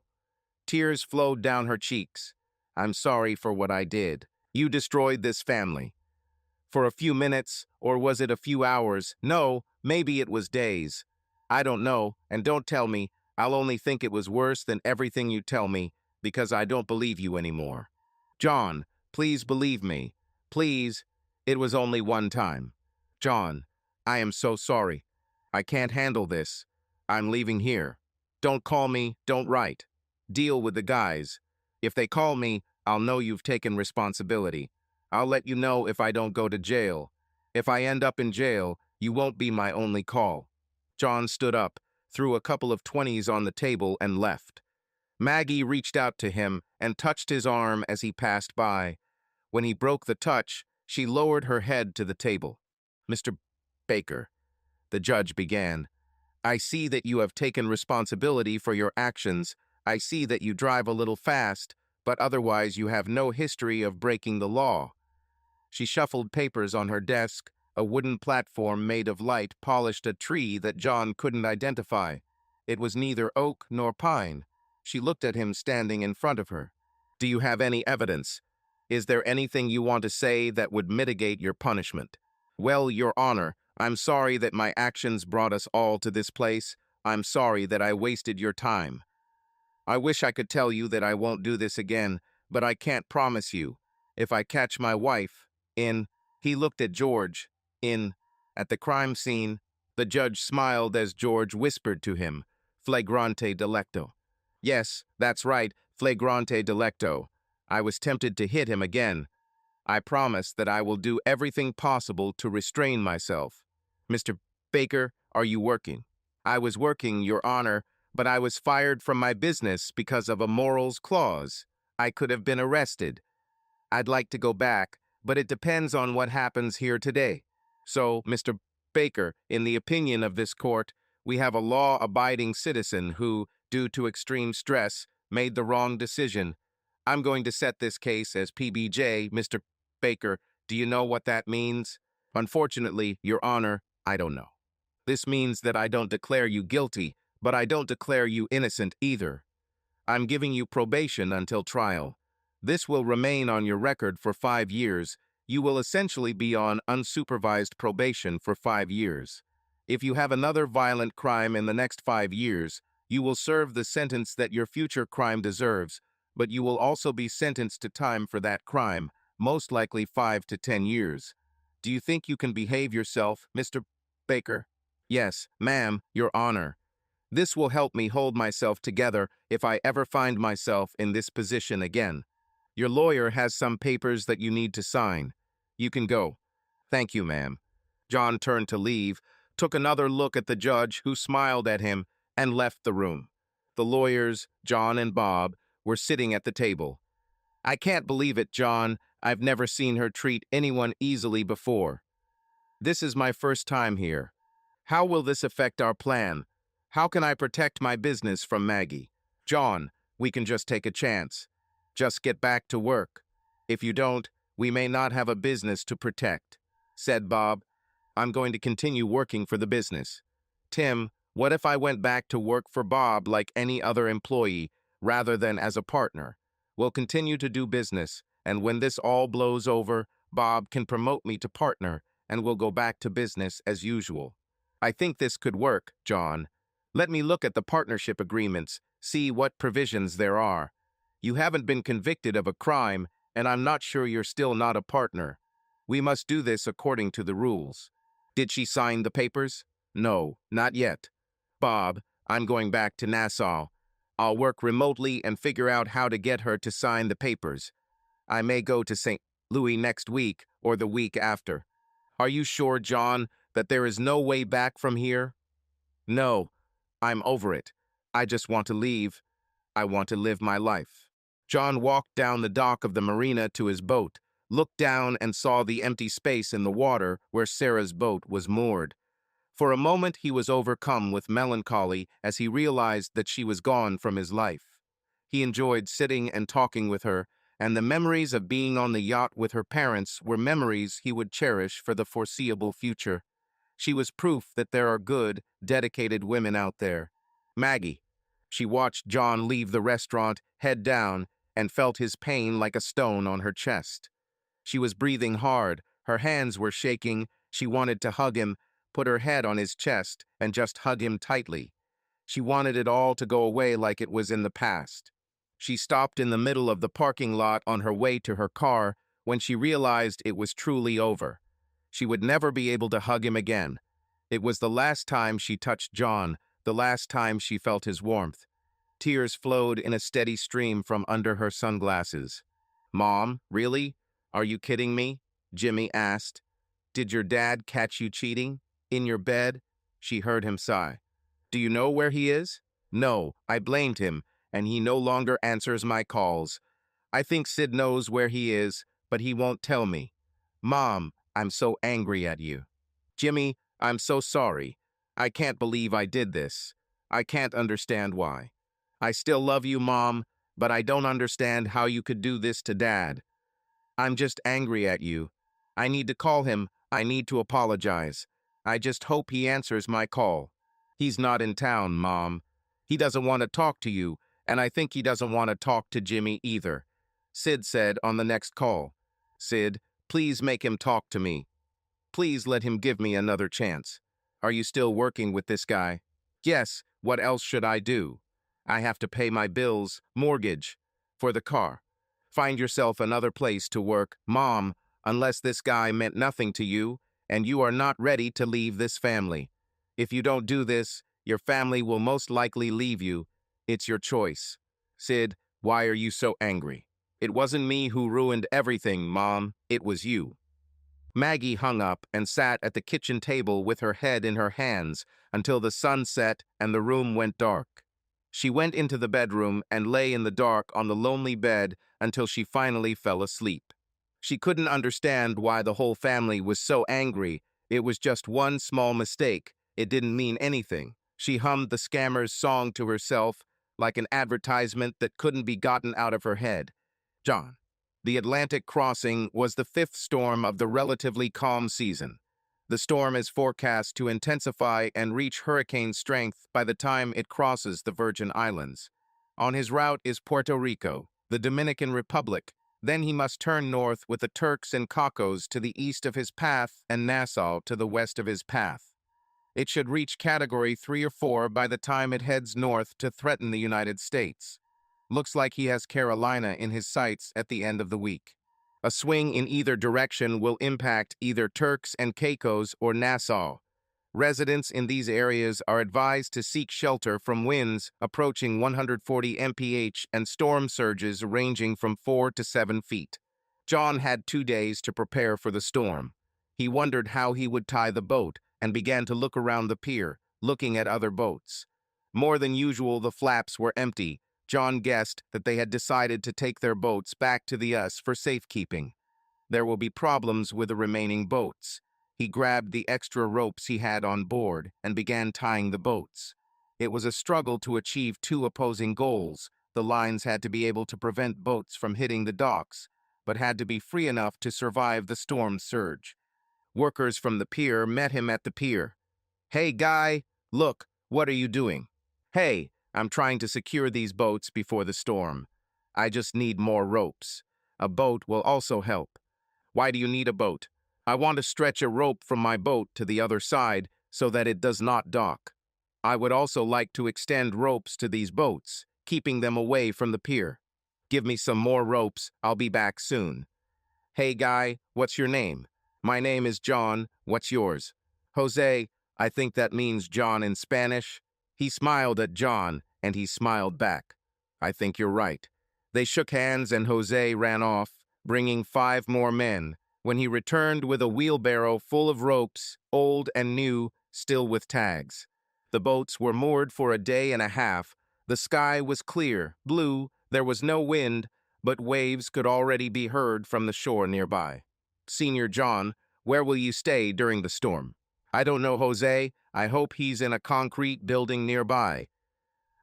Tears flowed down her cheeks. I'm sorry for what I did. You destroyed this family. For a few minutes, or was it a few hours? No, maybe it was days. I don't know, and don't tell me. I'll only think it was worse than everything you tell me, because I don't believe you anymore. John, please believe me. Please. It was only one time. John, I am so sorry. I can't handle this. I'm leaving here. Don't call me, don't write. Deal with the guys. If they call me, I'll know you've taken responsibility. I'll let you know if I don't go to jail. If I end up in jail, you won't be my only call. John stood up, threw a couple of 20s on the table, and left. Maggie reached out to him and touched his arm as he passed by. When he broke the touch, she lowered her head to the table. Mr. Baker, The judge began. I see that you have taken responsibility for your actions. I see that you drive a little fast, but otherwise you have no history of breaking the law. She shuffled papers on her desk. A wooden platform made of light polished a tree that John couldn't identify. It was neither oak nor pine. She looked at him standing in front of her. Do you have any evidence? Is there anything you want to say that would mitigate your punishment? Well, Your Honor, I'm sorry that my actions brought us all to this place. I'm sorry that I wasted your time. I wish I could tell you that I won't do this again, but I can't promise you. If I catch my wife, he looked at George, at the crime scene, the judge smiled as George whispered to him, flagrante delicto. Yes, that's right, flagrante delicto. I was tempted to hit him again. I promise that I will do everything possible to restrain myself. Mr. Baker, are you working? I was working, Your Honor, but I was fired from my business because of a morals clause. I could have been arrested. I'd like to go back, but it depends on what happens here today. So, Mr. Baker, in the opinion of this court, we have a law-abiding citizen who, due to extreme stress, made the wrong decision. I'm going to set this case as PBJ, Mr. Baker. Do you know what that means? Unfortunately, Your Honor, I don't know. This means that I don't declare you guilty, but I don't declare you innocent either. I'm giving you probation until trial. This will remain on your record for 5 years. You will essentially be on unsupervised probation for 5 years. If you have another violent crime in the next 5 years, you will serve the sentence that your future crime deserves, but you will also be sentenced to time for that crime, most likely 5 to 10 years. Do you think you can behave yourself, Mr. Baker? Yes, ma'am, Your Honor. This will help me hold myself together if I ever find myself in this position again. Your lawyer has some papers that you need to sign. You can go. Thank you, ma'am. John turned to leave, took another look at the judge, who smiled at him, and left the room. The lawyers, John and Bob, were sitting at the table. I can't believe it, John. I've never seen her treat anyone easily before. This is my first time here. How will this affect our plan? How can I protect my business from Maggie? John, we can just take a chance. Just get back to work. If you don't, we may not have a business to protect, said Bob. I'm going to continue working for the business. Tim, what if I went back to work for Bob like any other employee, rather than as a partner? We'll continue to do business, and when this all blows over, Bob can promote me to partner, and we'll go back to business as usual. I think this could work, John. Let me look at the partnership agreements, see what provisions there are. You haven't been convicted of a crime, and I'm not sure you're still not a partner. We must do this according to the rules. Did she sign the papers? No, not yet. Bob, I'm going back to Nassau. I'll work remotely and figure out how to get her to sign the papers. I may go to St. Louis next week or the week after. Are you sure, John, that there is no way back from here? No, I'm over it. I just want to leave. I want to live my life. John walked down the dock of the marina to his boat, looked down and saw the empty space in the water where Sarah's boat was moored. For a moment he was overcome with melancholy as he realized that she was gone from his life. He enjoyed sitting and talking with her, and the memories of being on the yacht with her parents were memories he would cherish for the foreseeable future. She was proof that there are good, dedicated women out there. Maggie. She watched John leave the restaurant, head down, and felt his pain like a stone on her chest. She was breathing hard, her hands were shaking, she wanted to hug him, put her head on his chest, and just hug him tightly. She wanted it all to go away like it was in the past. She stopped in the middle of the parking lot on her way to her car when she realized it was truly over. She would never be able to hug him again. It was the last time she touched John, the last time she felt his warmth. Tears flowed in a steady stream from under her sunglasses. Mom, really? Are you kidding me? Jimmy asked. Did your dad catch you cheating? In your bed? She heard him sigh. Do you know where he is? No, I blamed him, and he no longer answers my calls. I think Sid knows where he is, but he won't tell me. Mom, I'm so angry at you. Jimmy, I'm so sorry. I can't believe I did this. I can't understand why. I still love you, Mom, but I don't understand how you could do this to Dad. I'm just angry at you. I need to call him. I need to apologize. I just hope he answers my call. He's not in town, Mom. He doesn't want to talk to you, and I think he doesn't want to talk to Jimmy either, Sid said on the next call. Sid, please make him talk to me. Please let him give me another chance. Are you still working with this guy? Yes, what else should I do? I have to pay my bills, mortgage, for the car. Find yourself another place to work, Mom, unless this guy meant nothing to you, and you are not ready to leave this family. If you don't do this, your family will most likely leave you. It's your choice. Sid, why are you so angry? It wasn't me who ruined everything, Mom. It was you. Maggie hung up and sat at the kitchen table with her head in her hands until the sun set and the room went dark. She went into the bedroom and lay in the dark on the lonely bed until she finally fell asleep. She couldn't understand why the whole family was so angry. It was just one small mistake. It didn't mean anything. She hummed the scammer's song to herself like an advertisement that couldn't be gotten out of her head. John. The Atlantic crossing was the fifth storm of the relatively calm season. The storm is forecast to intensify and reach hurricane strength by the time it crosses the Virgin Islands. On his route is Puerto Rico, the Dominican Republic. Then he must turn north with the Turks and Caicos to the east of his path and Nassau to the west of his path. It should reach Category 3 or 4 by the time it heads north to threaten the United States. Looks like he has Carolina in his sights at the end of the week. A swing in either direction will impact either Turks and Caicos or Nassau. Residents in these areas are advised to seek shelter from winds approaching 140 mph and storm surges ranging from 4 to 7 feet. John had 2 days to prepare for the storm. He wondered how he would tie the boat and began to look around the pier, looking at other boats. More than usual, the flaps were empty. John guessed that they had decided to take their boats back to the US for safekeeping. There will be problems with the remaining boats. He grabbed the extra ropes he had on board and began tying the boats. It was a struggle to achieve two opposing goals. The lines had to be able to prevent boats from hitting the docks, but had to be free enough to survive the storm's surge. Workers from the pier met him at the pier. "Hey, guy, look, what are you doing?" "Hey, I'm trying to secure these boats before the storm. I just need more ropes. A boat will also help." "Why do you need a boat?" "I want to stretch a rope from my boat to the other side so that it does not dock. I would also like to extend ropes to these boats, keeping them away from the pier." "Give me some more ropes. I'll be back soon." "Hey, guy, what's your name?" "My name is John. What's yours?" "Jose. I think that means John in Spanish." He smiled at John, and he smiled back. "I think you're right." They shook hands, and Jose ran off, bringing 5 more men. When he returned with a wheelbarrow full of ropes, old and new, still with tags. The boats were moored for a day and a half. The sky was clear, blue, there was no wind, but waves could already be heard from the shore nearby. "Senior John, where will you stay during the storm?" "I don't know, Jose. I hope he's in a concrete building nearby.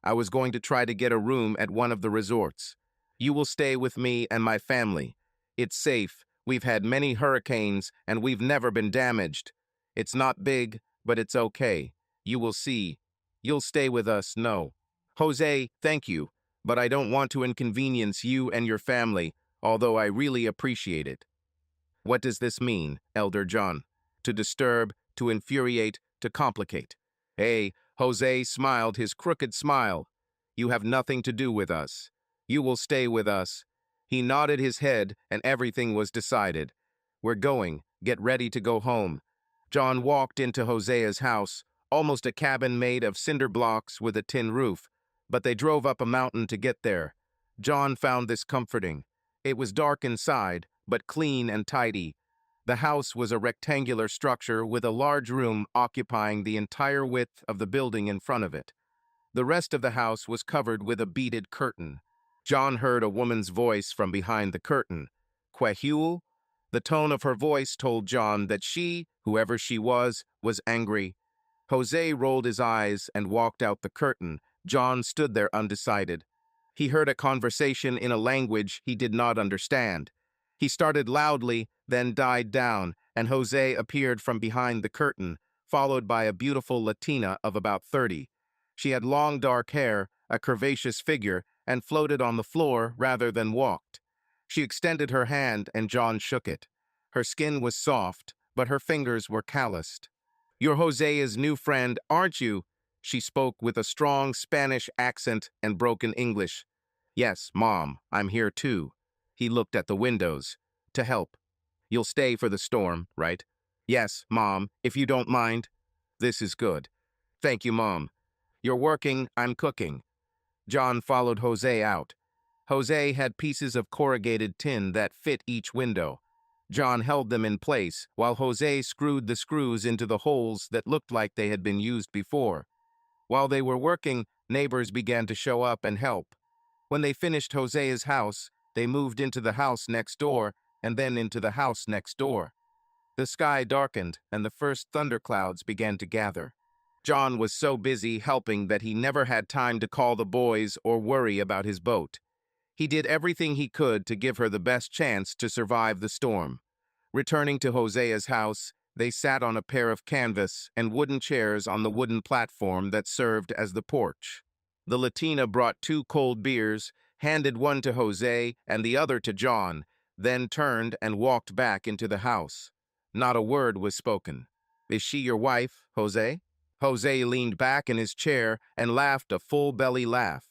I was going to try to get a room at one of the resorts. You will stay with me and my family. It's safe. We've had many hurricanes, and we've never been damaged. It's not big, but it's okay. You will see. You'll stay with us, no." "Jose, thank you, but I don't want to inconvenience you and your family, although I really appreciate it." "What does this mean, Elder John?" "To disturb, to infuriate, to complicate." "Hey," Jose smiled his crooked smile. "You have nothing to do with us. You will stay with us." He nodded his head, and everything was decided. "We're going. Get ready to go home." John walked into Hosea's house, almost a cabin made of cinder blocks with a tin roof, but they drove up a mountain to get there. John found this comforting. It was dark inside, but clean and tidy. The house was a rectangular structure with a large room occupying the entire width of the building in front of it. The rest of the house was covered with a beaded curtain. John heard a woman's voice from behind the curtain. "Quehul?" The tone of her voice told John that she, whoever she was angry. Jose rolled his eyes and walked out the curtain. John stood there undecided. He heard a conversation in a language he did not understand. He started loudly, then died down, and Jose appeared from behind the curtain, followed by a beautiful Latina of about 30. She had long dark hair, a curvaceous figure, and floated on the floor rather than walked. She extended her hand and John shook it. Her skin was soft, but her fingers were calloused. "You're Jose's new friend, aren't you?" She spoke with a strong Spanish accent and broken English. "Yes, Mom, I'm here too." He looked at the windows. "To help. You'll stay for the storm, right?" "Yes, Mom, if you don't mind." "This is good." "Thank you, Mom." "You're working, I'm cooking." John followed Jose out. Jose had pieces of corrugated tin that fit each window. John held them in place, while Jose screwed the screws into the holes that looked like they had been used before. While they were working, neighbors began to show up and help. When they finished Jose's house, they moved into the house next door, and then into the house next door. The sky darkened, and the first thunderclouds began to gather. John was so busy helping that he never had time to call the boys or worry about his boat. He did everything he could to give her the best chance to survive the storm. Returning to Jose's house, they sat on a pair of canvas and wooden chairs on the wooden platform that served as the porch. The Latina brought 2 cold beers, handed one to Jose and the other to John, then turned and walked back into the house. Not a word was spoken. "Is she your wife, Jose?" Jose leaned back in his chair and laughed a full belly laugh.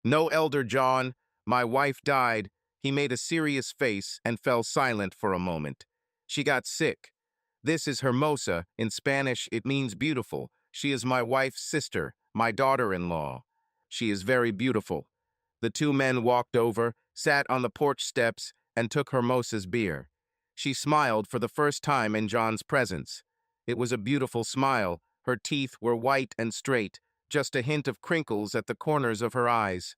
"No, Elder John. My wife died." He made a serious face and fell silent for a moment. "She got sick. This is Hermosa. In Spanish, it means beautiful. She is my wife's sister, my daughter-in-law. She is very beautiful." The 2 men walked over, sat on the porch steps, and took Hermosa's beer. She smiled for the first time in John's presence. It was a beautiful smile. Her teeth were white and straight, just a hint of crinkles at the corners of her eyes.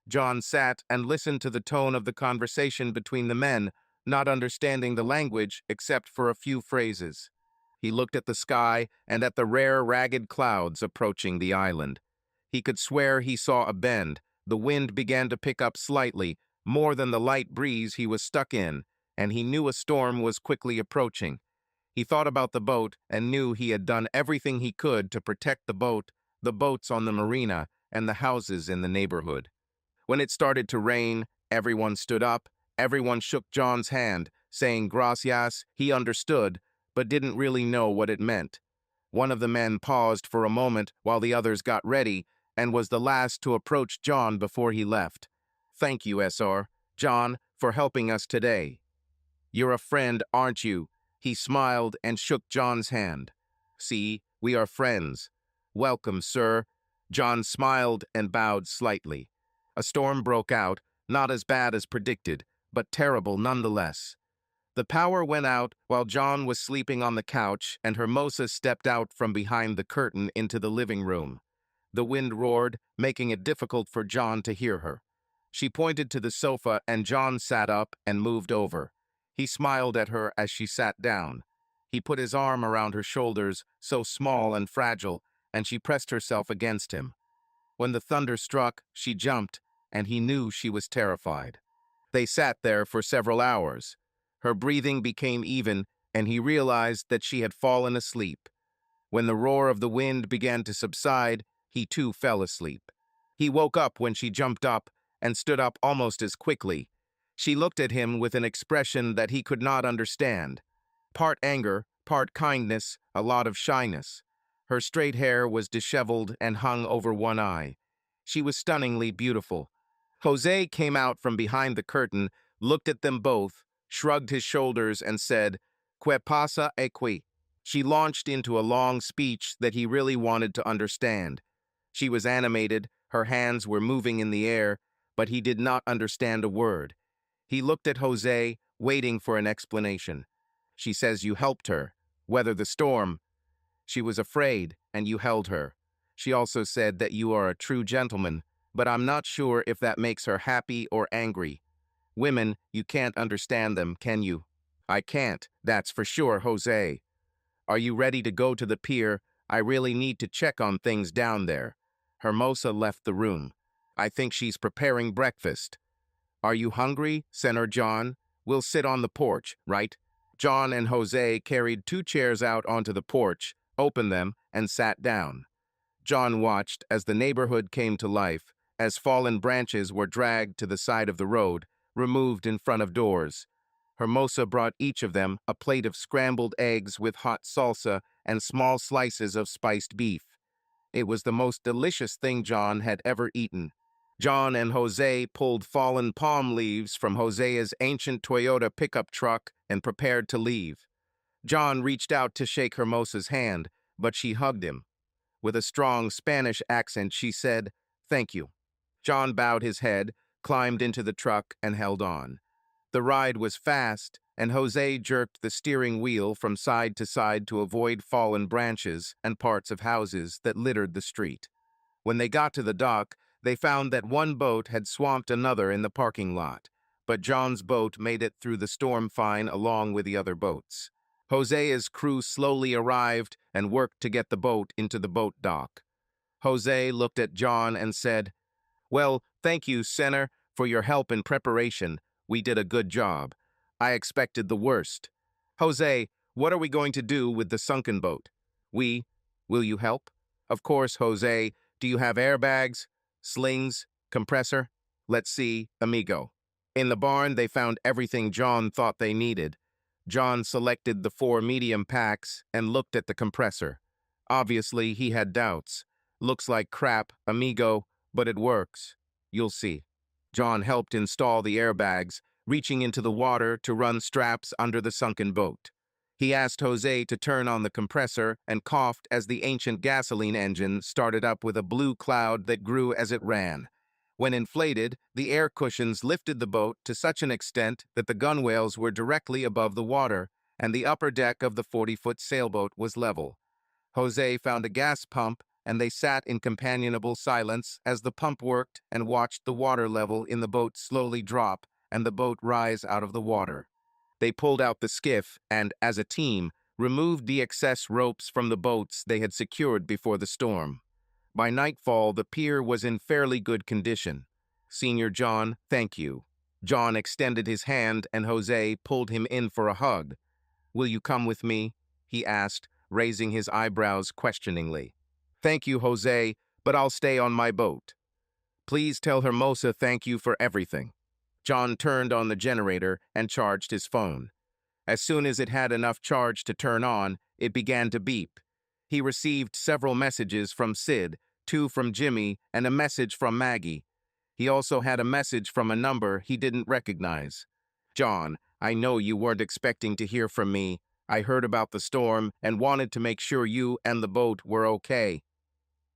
John sat and listened to the tone of the conversation between the men, not understanding the language except for a few phrases. He looked at the sky and at the rare, ragged clouds approaching the island. He could swear he saw a bend. The wind began to pick up slightly, more than the light breeze he was stuck in, and he knew a storm was quickly approaching. He thought about the boat and knew he had done everything he could to protect the boat, the boats on the marina, and the houses in the neighborhood. When it started to rain, everyone stood up. Everyone shook John's hand, saying gracias. He understood, but didn't really know what it meant. One of the men paused for a moment while the others got ready and was the last to approach John before he left. "Thank you, SR. John, for helping us today. You're a friend, aren't you?" He smiled and shook John's hand. "See, we are friends." "Welcome, sir." John smiled and bowed slightly. A storm broke out, not as bad as predicted, but terrible nonetheless. The power went out while John was sleeping on the couch, and Hermosa stepped out from behind the curtain into the living room. The wind roared, making it difficult for John to hear her. She pointed to the sofa, and John sat up and moved over. He smiled at her as she sat down. He put his arm around her shoulders, so small and fragile, and she pressed herself against him. When the thunder struck, she jumped, and he knew she was terrified. They sat there for several hours. Her breathing became even, and he realized that she had fallen asleep. When the roar of the wind began to subside, he too fell asleep. He woke up when she jumped up and stood up almost as quickly. She looked at him with an expression that he could not understand. Part anger, part kindness, a lot of shyness. Her straight hair was disheveled and hung over one eye. She was stunningly beautiful. Jose came out from behind the curtain, looked at them both, shrugged his shoulders, and said, "Que pasa aquí?" She launched into a long speech that he really wanted to understand. She was animated, her hands were moving in the air, but he did not understand a word. He looked at Jose, waiting for an explanation. "She says you helped her weather the storm. She was afraid, and you held her. She also said that you are a true gentleman, but I'm not sure if that makes her happy or angry. Women, you can't understand them, can you?" "I can't, that's for sure, Jose." "Are you ready to go to the pier? I really need to check on things down there. Hermosa left the room. I think she's preparing breakfast. Are you hungry, Senator John? We'll sit on the porch, right? John and Jose carried 2 chairs out onto the porch, opened them, and sat down. John watched as the neighborhood came to life, as fallen branches were dragged to the side of the road, removed in front of doors. Hermosa brought each of them a plate of scrambled eggs with hot salsa and small slices of spiced beef. It was the most delicious thing John had ever eaten. John and Jose pulled fallen palm leaves from Jose's ancient Toyota pickup truck and prepared to leave. John reached out to shake Hermosa's hand, but she hugged him. With a strong Spanish accent, she said, "Thank you." John bowed his head, climbed into the truck, and held on. The ride was fast, and Jose jerked the steering wheel from side to side to avoid fallen branches and parts of houses that littered the street. When they got to the dock, they found that one boat had swamped another in the parking lot, but John's boat made it through the storm fine along with the other boats. Jose's crew slowly arrived and worked to get the boat into the boat dock. Jose looked at John and said, "Well, thank you, Senator, for your help in preparation. We did a good job. I expected the worst. Jose, what are we going to do with the sunken boat? Will you help? Of course, Jose. Do you have airbags, slings, compressor? Let's see, amigo." In the barn, they found everything John thought they needed. John selected the 4 medium packs and looked at the compressor. Obviously, he had doubts. "Looks like crap, amigo, but it works. You'll see." John helped install the airbags, reaching into the water to run straps under the sunken boat. He asked Jose to turn on the compressor and coughed as the ancient gasoline engine started up with a blue cloud that grew as it ran. When inflated, the air cushions lifted the boat to such an extent that the gunwales were directly above the water, and the upper deck of the 40-foot sailboat was level. Jose found a gas pump, and they sat in companionable silence as the pump worked and watched the water level in the boat slowly drop and the boat rise out of the water. They pulled out the skiff and, as a team, removed the excess ropes from the boats they had secured before the storm. By nightfall, the pier was in fairly good condition. "Senior John, thank you." John extended his hand and Jose pulled him in for a hug. "Will you come with me?" he asked, raising his eyebrows questioningly. "Thank you, Jose, but I'll stay on my boat." "Please tell Hermosa thank you for everything." John turned on the generator and charged his phone. As soon as it had enough charge to turn on, it began to beep. He received several messages from Sid, 2 from Jimmy, and a message from Maggie. He also had a message from a number he didn't recognize. "John, I know you weren't expecting to hear from me. I heard about the storm and wanted to make sure you and the boat were okay.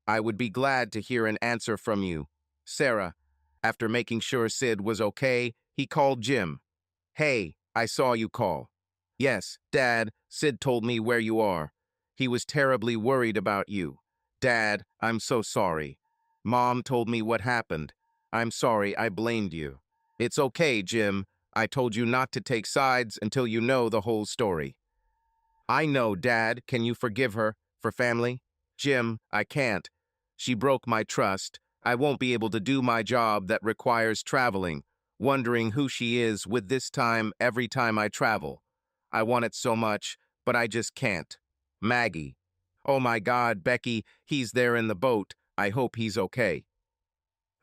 I would be glad to hear an answer from you. Sarah." After making sure Sid was okay, he called Jim. "Hey, I saw you call." "Yes, Dad, Sid told me where you are. He was terribly worried about you. Dad, I'm so sorry. Mom told me what happened. I'm sorry I blamed you." "It's okay, Jim. I told you not to take sides until you know the whole story." "I know, Dad. Can you forgive her for family?" "Jim, I can't. She broke my trust. I won't be able to do my job that requires traveling, wondering who she is with this time every time I travel. I want it so much, but I just can't." Maggie. "Oh my God, Becky, he's there in the boat. I hope he's okay."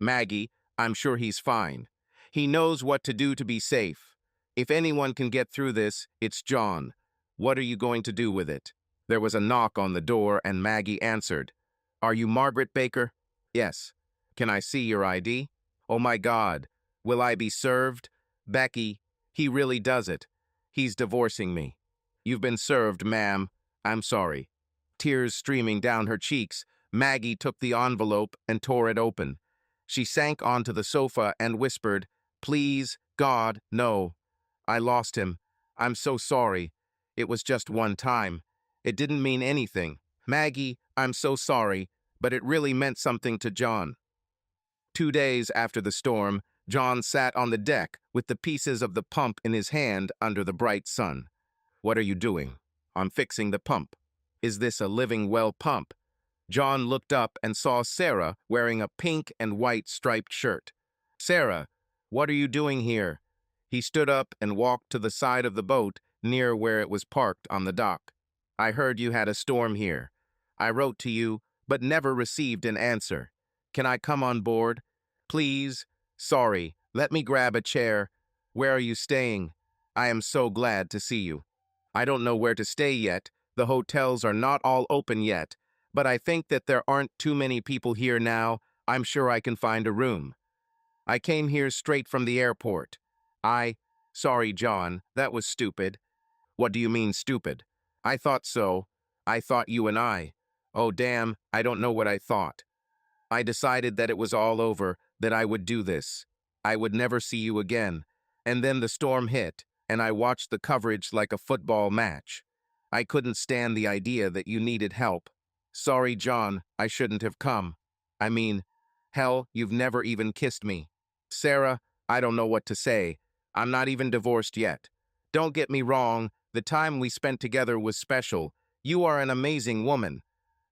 Maggie. "I'm sure he's fine. He knows what to do to be safe. If anyone can get through this, it's John. What are you going to do with it?" There was a knock on the door and Maggie answered. "Are you Margaret Baker?" "Yes." "Can I see your ID?" "Oh my God. Will I be served?" "Becky, he really does it. He's divorcing me." "You've been served, ma'am. I'm sorry." Tears streaming down her cheeks, Maggie took the envelope and tore it open. She sank onto the sofa and whispered, "Please, God, no. I lost him. I'm so sorry. It was just one time. It didn't mean anything. Maggie, I'm so sorry, but it really meant something to John." 2 days after the storm, John sat on the deck with the pieces of the pump in his hand under the bright sun. "What are you doing?" "I'm fixing the pump." Is this a living well pump? John looked up and saw Sarah wearing a pink and white striped shirt. Sarah, what are you doing here? He stood up and walked to the side of the boat near where it was parked on the dock. I heard you had a storm here. I wrote to you, but never received an answer. Can I come on board? Please? Sorry, let me grab a chair. Where are you staying? I am so glad to see you. I don't know where to stay yet. The hotels are not all open yet, but I think that there aren't too many people here now. I'm sure I can find a room. I came here straight from the airport. Sorry, John, that was stupid. What do you mean, stupid? I thought so. I thought you and I. Oh, damn, I don't know what I thought. I decided that it was all over, that I would do this. I would never see you again. And then the storm hit, and I watched the coverage like a football match. I couldn't stand the idea that you needed help. Sorry, John, I shouldn't have come. I mean, hell, you've never even kissed me. Sarah, I don't know what to say. I'm not even divorced yet. Don't get me wrong, the time we spent together was special. You are an amazing woman.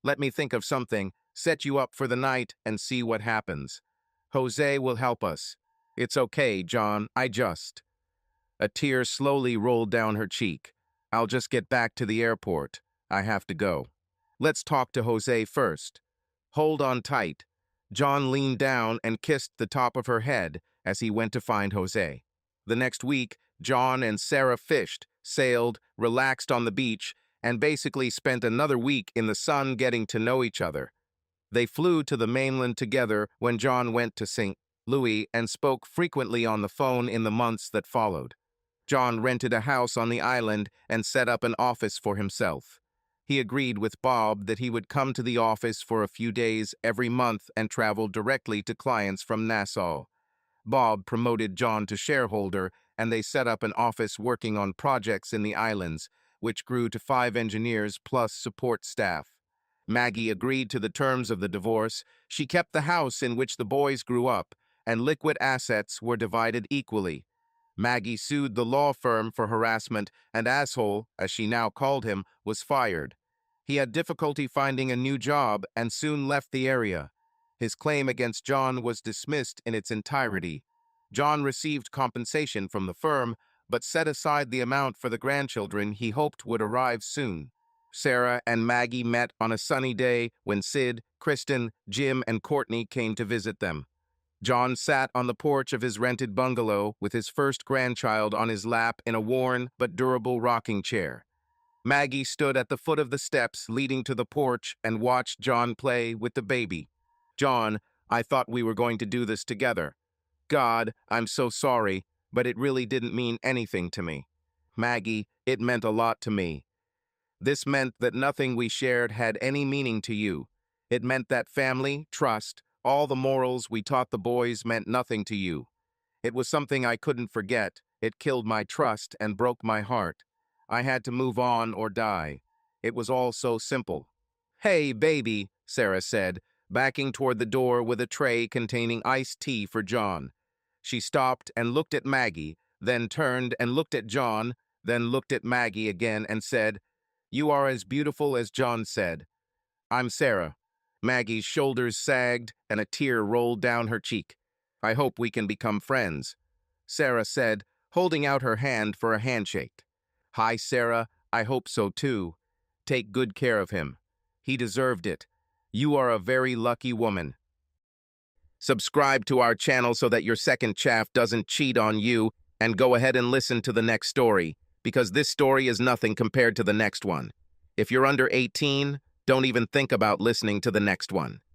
Let me think of something, set you up for the night, and see what happens. Jose will help us. It's okay, John, A tear slowly rolled down her cheek. I'll just get back to the airport. I have to go. Let's talk to Jose first. Hold on tight. John leaned down and kissed the top of her head as he went to find Jose. The next week, John and Sarah fished, sailed, relaxed on the beach, and basically spent another week in the sun getting to know each other. They flew to the mainland together when John went to St. Louis and spoke frequently on the phone in the months that followed. John rented a house on the island and set up an office for himself. He agreed with Bob that he would come to the office for a few days every month and travel directly to clients from Nassau. Bob promoted John to shareholder, and they set up an office working on projects in the islands, which grew to 5 engineers plus support staff. Maggie agreed to the terms of the divorce. She kept the house in which the boys grew up, and liquid assets were divided equally. Maggie sued the law firm for harassment, and Asshole, as she now called him, was fired. He had difficulty finding a new job and soon left the area. His claim against John was dismissed in its entirety. John received compensation from the firm, but set aside the amount for the grandchildren he hoped would arrive soon. Sarah and Maggie met on a sunny day when Sid, Kristen, Jim, and Courtney came to visit them. John sat on the porch of his rented bungalow with his first grandchild on his lap in a worn but durable rocking chair. Maggie stood at the foot of the steps leading to the porch and watched John play with the baby. John, I thought we were going to do this together. God, I'm so sorry, but it really didn't mean anything to me. Maggie, it meant a lot to me. This meant that nothing we shared had any meaning to you. It meant that family, trust, all the morals we taught the boys meant nothing to you. It was something I couldn't forget. It killed my trust and broke my heart. I had to move on or die. It was all so simple. Hey, baby, Sarah said, backing toward the door with a tray containing iced tea for John. She stopped and looked at Maggie, then turned and looked at John, then looked at Maggie again and said, You are as beautiful as John said. I'm Sarah. Maggie's shoulders sagged and a tear rolled down her cheek. I hope we can become friends, Sarah said, holding out her hand for a handshake. Hi, Sarah. I hope so too. Take good care of him. He deserved it. You are a very lucky woman. Subscribe to our channel so that your second chaff doesn't cheat on you, and go ahead and listen to the next story, because this story is nothing compared to the next one. If you're under 18, don't even think about listening to the next one.